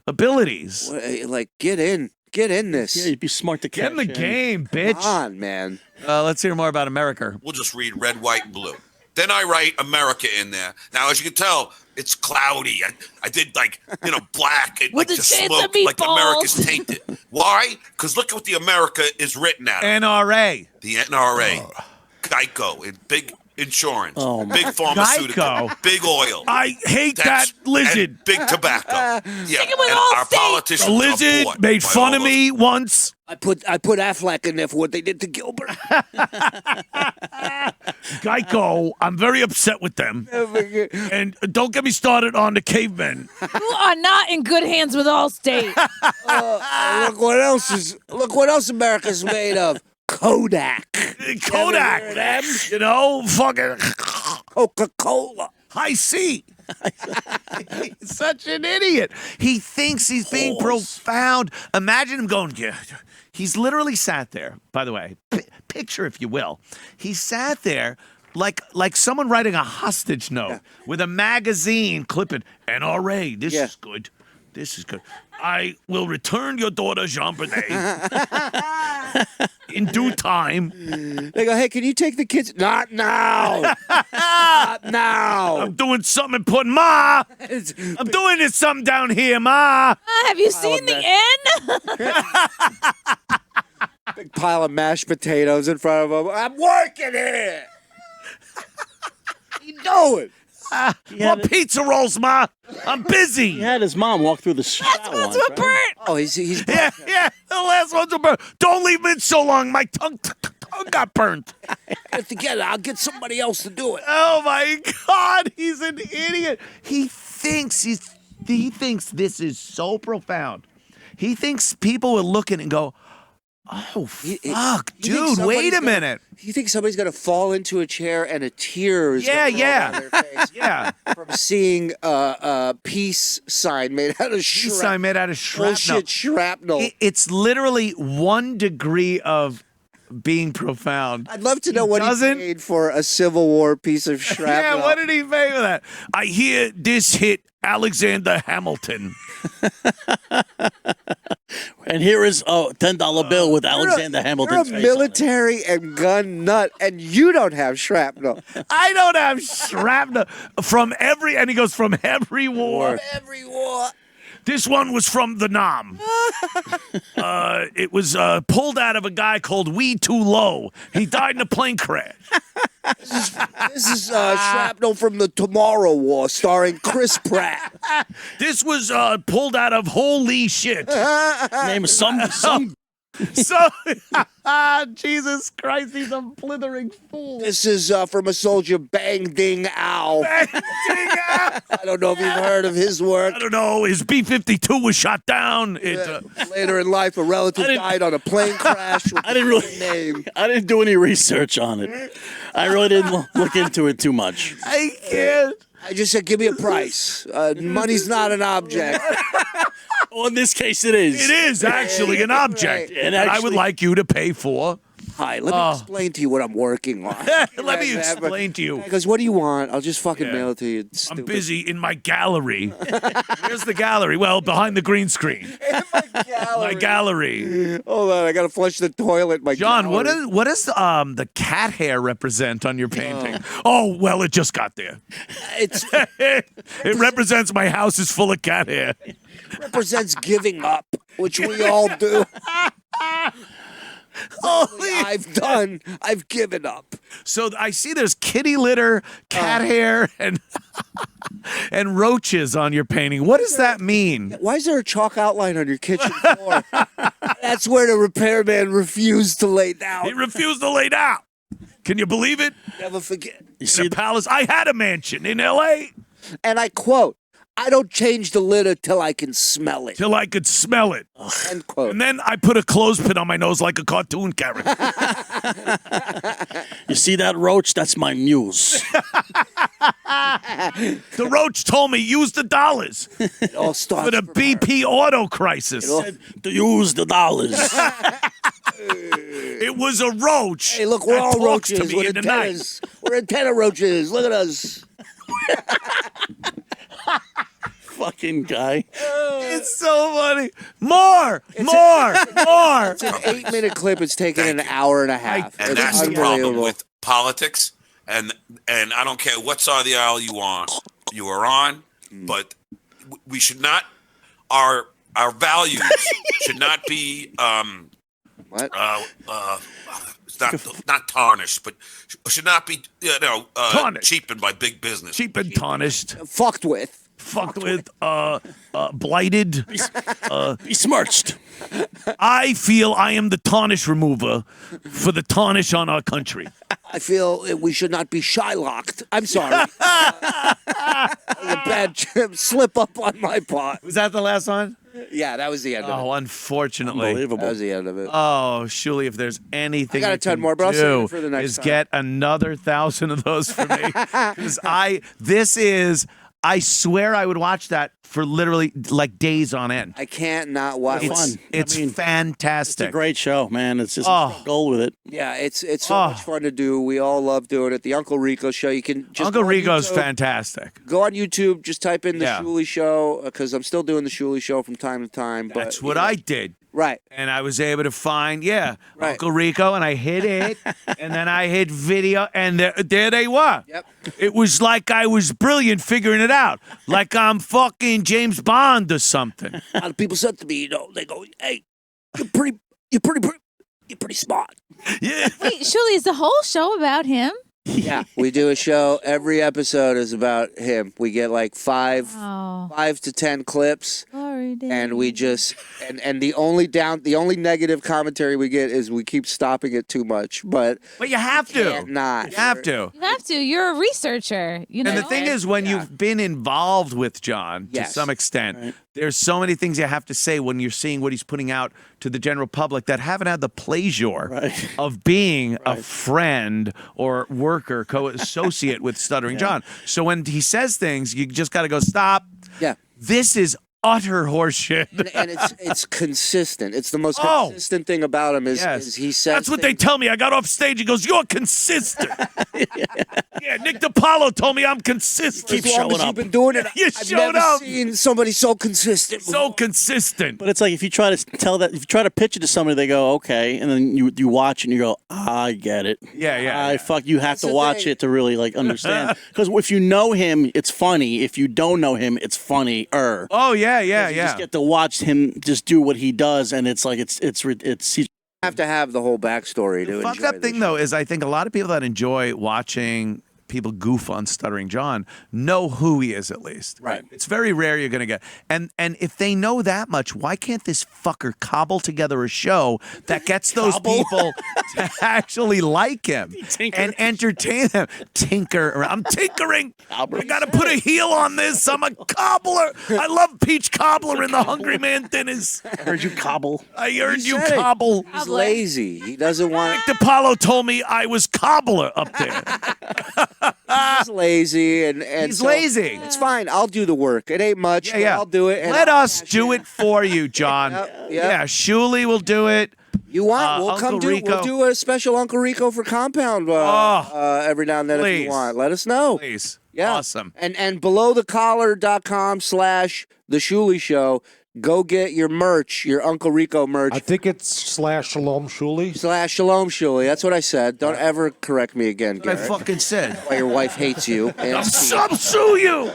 abilities. Like, get in this. Yeah, you'd be smart to catch. Get in the game, bitch. Come on, man. Let's hear more about America. We'll just read red, white, and blue. Then I write America in there. Now, as you can tell, it's cloudy. I did black, and, With like the the shades smoke, of meatballs. like America's tainted. Why? Because look at what the America is written at. NRA. The NRA, Geico, and big insurance, Oh, big pharmaceutical, Geico. big oil. I hate that lizard. And big tobacco. Yeah, it with and all our states. politicians The are lizard bought made by fun all of those- me once. I put Affleck in there for what they did to Gilbert. Geico, I'm very upset with them. And don't get me started on the cavemen. You are not in good hands with Allstate. Look what else America's made of. Kodak. Kodak. Ever heard of them? You know, fucking Coca-Cola. High C. He's such an idiot. He thinks he's being profound. Imagine him going, yeah. He's literally sat there, by the way, picture if you will. He sat there like someone writing a hostage note with a magazine clipping, NRA, this is good. This is good. I will return your daughter, Jean Benet, in due time. They go, hey, can you take the kids? Not now. Not now. I'm doing something important, Ma. I'm doing this something down here, Ma. Have you seen the N? Big pile of mashed potatoes in front of him. I'm working here. What you doing? More pizza rolls, Ma. I'm busy. He had his mom walk through the shower. That's what burnt. Oh, he's Yeah. The last ones were burned. Don't leave me in so long. My tongue got burnt. Get together. I'll get somebody else to do it. Oh my God, he's an idiot. He thinks this is so profound. He thinks people will look at it and go, oh, fuck, dude, wait a minute. You think somebody's going to fall into a chair and a tear is Yeah, gonna roll down their face yeah. from seeing a peace sign made out of Peace sign made out of shrapnel. bullshit shrapnel. It's literally 1 degree of being profound. I'd love to know what he paid for a Civil War piece of shrapnel. Yeah, what did he pay for that? I hear this hit Alexander Hamilton. And here is a $10 bill with Alexander Hamilton's You're a face on it. military and gun nut, and you don't have shrapnel. I don't have shrapnel from every, and he goes from every war. Every war. This one was from the Nam. It was pulled out of a guy called Wee Too Low. He died in a plane crash. This is shrapnel from the Tomorrow War, starring Chris Pratt. This was pulled out of holy shit. Name some. So, Jesus Christ, he's a blithering fool. This is from a soldier, Bang Ding Ow. Bang Ding Ow. I don't know if you've heard of his work. I don't know. His B-52 was shot down. Later in life, a relative died on a plane crash with I didn't really name. I didn't do any research on it. I really didn't look into it too much. I can't. I just said, give me a price. Money's not an object. Well, in this case, it is. It is actually an object, And and I would like you to pay for. Hi, let me explain to you what I'm working on. Let me explain to you. Because what do you want? I'll just fucking mail it to you. I'm busy in my gallery. Where's the gallery? Well, behind the green screen. My gallery. Hold on, I gotta flush the toilet. My John, gallery. what does the cat hair represent on your painting? Oh, well, it just got there. It represents my house is full of cat hair. Represents giving up, which we all do. I've given up. So I see there's kitty litter, cat hair, and and roaches on your painting. What does that mean? Why is there a chalk outline on your kitchen floor? That's where the repairman refused to lay down. He refused to lay down. Can you believe it? Never forget. You see the palace? I had a mansion in L.A. And I quote, I don't change the litter till I can smell it. Till I could smell it. End quote. And then I put a clothespin on my nose like a cartoon character. You see that roach? That's my muse. The roach told me use the dollars It all starts for the BP auto crisis. To use the dollars. It was a roach. Hey, look, we're that all talks to roaches. me We're in the night. antennas. We're antenna roaches. Look at us. Fucking guy. It's so funny. More. It's an 8-minute clip. It's taken an hour and a half. And It's that's the problem unbelievable. with politics. And I don't care what side of the aisle you are on, but we should not our values should not be What? It's not tarnished, but should not be Tarnished. cheapened by big business. Cheap and tarnished. Fucked with. Blighted. Besmirched. I feel I am the tarnish remover for the tarnish on our country. I feel we should not be Shylocked. I'm sorry. A bad slip up on my part. Was that the last one? Yeah, that was the end of it. Oh, unfortunately. That was the end of it. Oh, Shuli, if there's anything I got a you ton can more, but I'll save do it for the next is time. get another 1,000 of those for me. Because I swear I would watch that for literally like days on end. I can't not watch it. It's fantastic. It's a great show, man. It's just goal with it. Yeah, it's so much fun to do. We all love doing it. The Uncle Rico show. You can just Uncle go on Rico's YouTube, fantastic. Go on YouTube. Just type in the Yeah. Shuli show because I'm still doing the Shuli show from time to time. But That's what I did. Right. And I was able to find, Right. Uncle Rico, and I hit it, and then I hit video, and there they were. Yep. It was like I was brilliant figuring it out, like I'm fucking James Bond or something. A lot of people said to me, they go, "Hey, you're pretty smart." Yeah. Wait, Shuli, is the whole show about him? Yeah, we do a show. Every episode is about him. We get like 5 to 10 clips, and we just and the only negative commentary we get is we keep stopping it too much. But you have to. You have to. You have to. You're a researcher. You know. And the thing is, when you've been involved with John to some extent, there's so many things you have to say when you're seeing what he's putting out to the general public that haven't had the pleasure of being a friend or worker, co-associate with Stuttering John. So when he says things, you just got to go, stop. Yeah. This is utter horseshit. and it's consistent. It's the most consistent thing about him is he says that's what they tell me. I got off stage. He goes, "You're consistent." Yeah, Nick DiPaolo told me I'm consistent. As long as you've been doing it, You I've showed never up. seen somebody so consistent. So consistent. But it's like if you try to pitch it to somebody, they go, okay, and then you watch and you go, I get it. Yeah. You have to watch it to really like understand. Because if you know him, it's funny. If you don't know him, it's funnier. Oh yeah. You just get to watch him just do what he does, and it's like it's you have to have the whole backstory to The enjoy fucked up thing, though, is I think a lot of people that enjoy watching people goof on Stuttering John know who he is, at least. Right. It's very rare you're going to get. And if they know that much, why can't this fucker cobble together a show that gets those people to actually like him and entertain them? Tinker. I'm tinkering. I got to put a heel on this. I'm a cobbler. I love peach cobbler in the Hungry Man dinners. I heard you cobble. I heard you cobble. He's lazy. He doesn't want. Nick DiPaolo told me I was cobbler up there. He's lazy and He's so lazy. It's fine. I'll do the work. It ain't much. But I'll do it. And Let I'll us do it for you, John. Yeah, Shuli will do it. You want? We'll Uncle come do. Rico. We'll do a special Uncle Rico for Compound every now and then if you want. Let us know. Please. Yeah. Awesome. And belowthecollar.com/The Shuli Show. Go get your merch, your Uncle Rico merch. I think it's /Shalom Shuli. /Shalom Shuli. That's what I said. Don't ever correct me again, That's what Garrett. I fucking said. Why your wife hates you. And I'll sue you.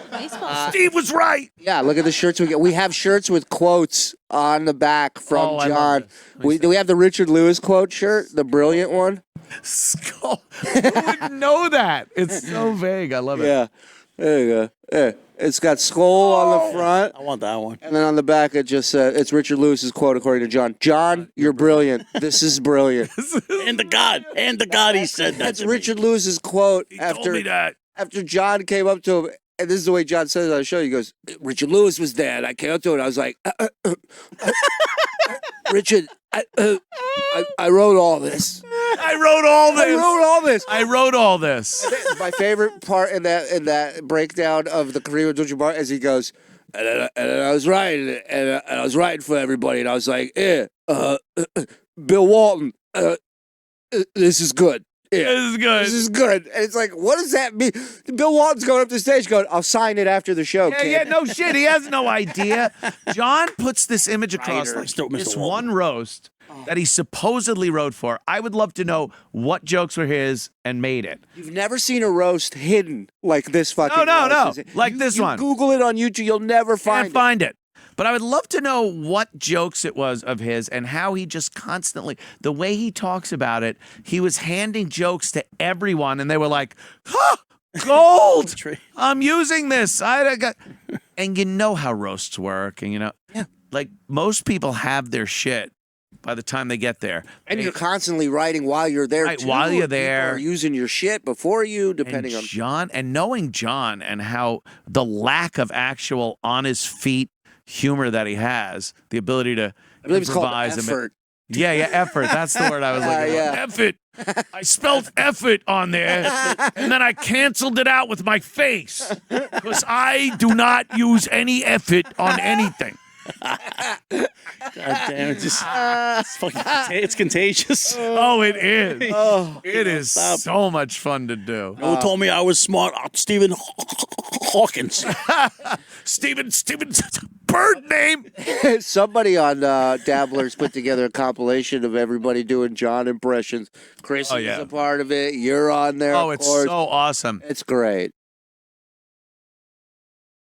Steve was right. Yeah, look at the shirts we get. We have shirts with quotes on the back from I love John. this. Do we have the Richard Lewis quote shirt, the brilliant one? Skull. Who would know that? It's so vague. I love it. Yeah. There you go. Yeah. It's got skull on the front. I want that one. And then on the back, it just said, it's Richard Lewis's quote, according to John. John, you're brilliant. This is brilliant. And the God, he said that. That's to Richard Lewis's quote told me that. after John came up to him. And this is the way John says it on the show. He goes, Richard Lewis was there. And I came up to him and I was like, Richard, I wrote all this. I wrote all this. I wrote all this. I wrote all this. My favorite part in that breakdown of the Kareem Abdul-Jabbar is he goes, and I was writing, and I was writing for everybody, and I was like, Bill Walton, this is good. Yeah, this is good. This is good. And it's like, what does that mean? Bill Walton's going up to the stage going, I'll sign it after the show, kid. Yeah, no shit. He has no idea. John puts this image across like this one roast that he supposedly wrote for. I would love to know what jokes were his and made it. You've never seen a roast hidden like this fucking No. roast. Like this one. Google it on YouTube. You'll never find it. But I would love to know what jokes it was of his and how he just constantly, the way he talks about it, he was handing jokes to everyone and they were like, gold! I'm using this. And you know how roasts work. And like most people have their shit by the time they get there. And you're constantly writing while you're there, right, too. while you're there. People are using your shit before you, depending on... John, and knowing John and how the lack of actual on his feet humor that he has, the ability to I believe it's called improvise. effort. Yeah, effort. That's the word I was looking for. Effort. I spelled effort on there, and then I canceled it out with my face because I do not use any effort on anything. God damn it! It's contagious. Oh, it is. It is so much fun to do. Who told me I was smart? Stephen Hawkins. Stephen's bird name. Somebody on Dabblers put together a compilation of everybody doing John impressions. Chris is a part of it. You're on there. Oh, of it's course. so awesome. It's great.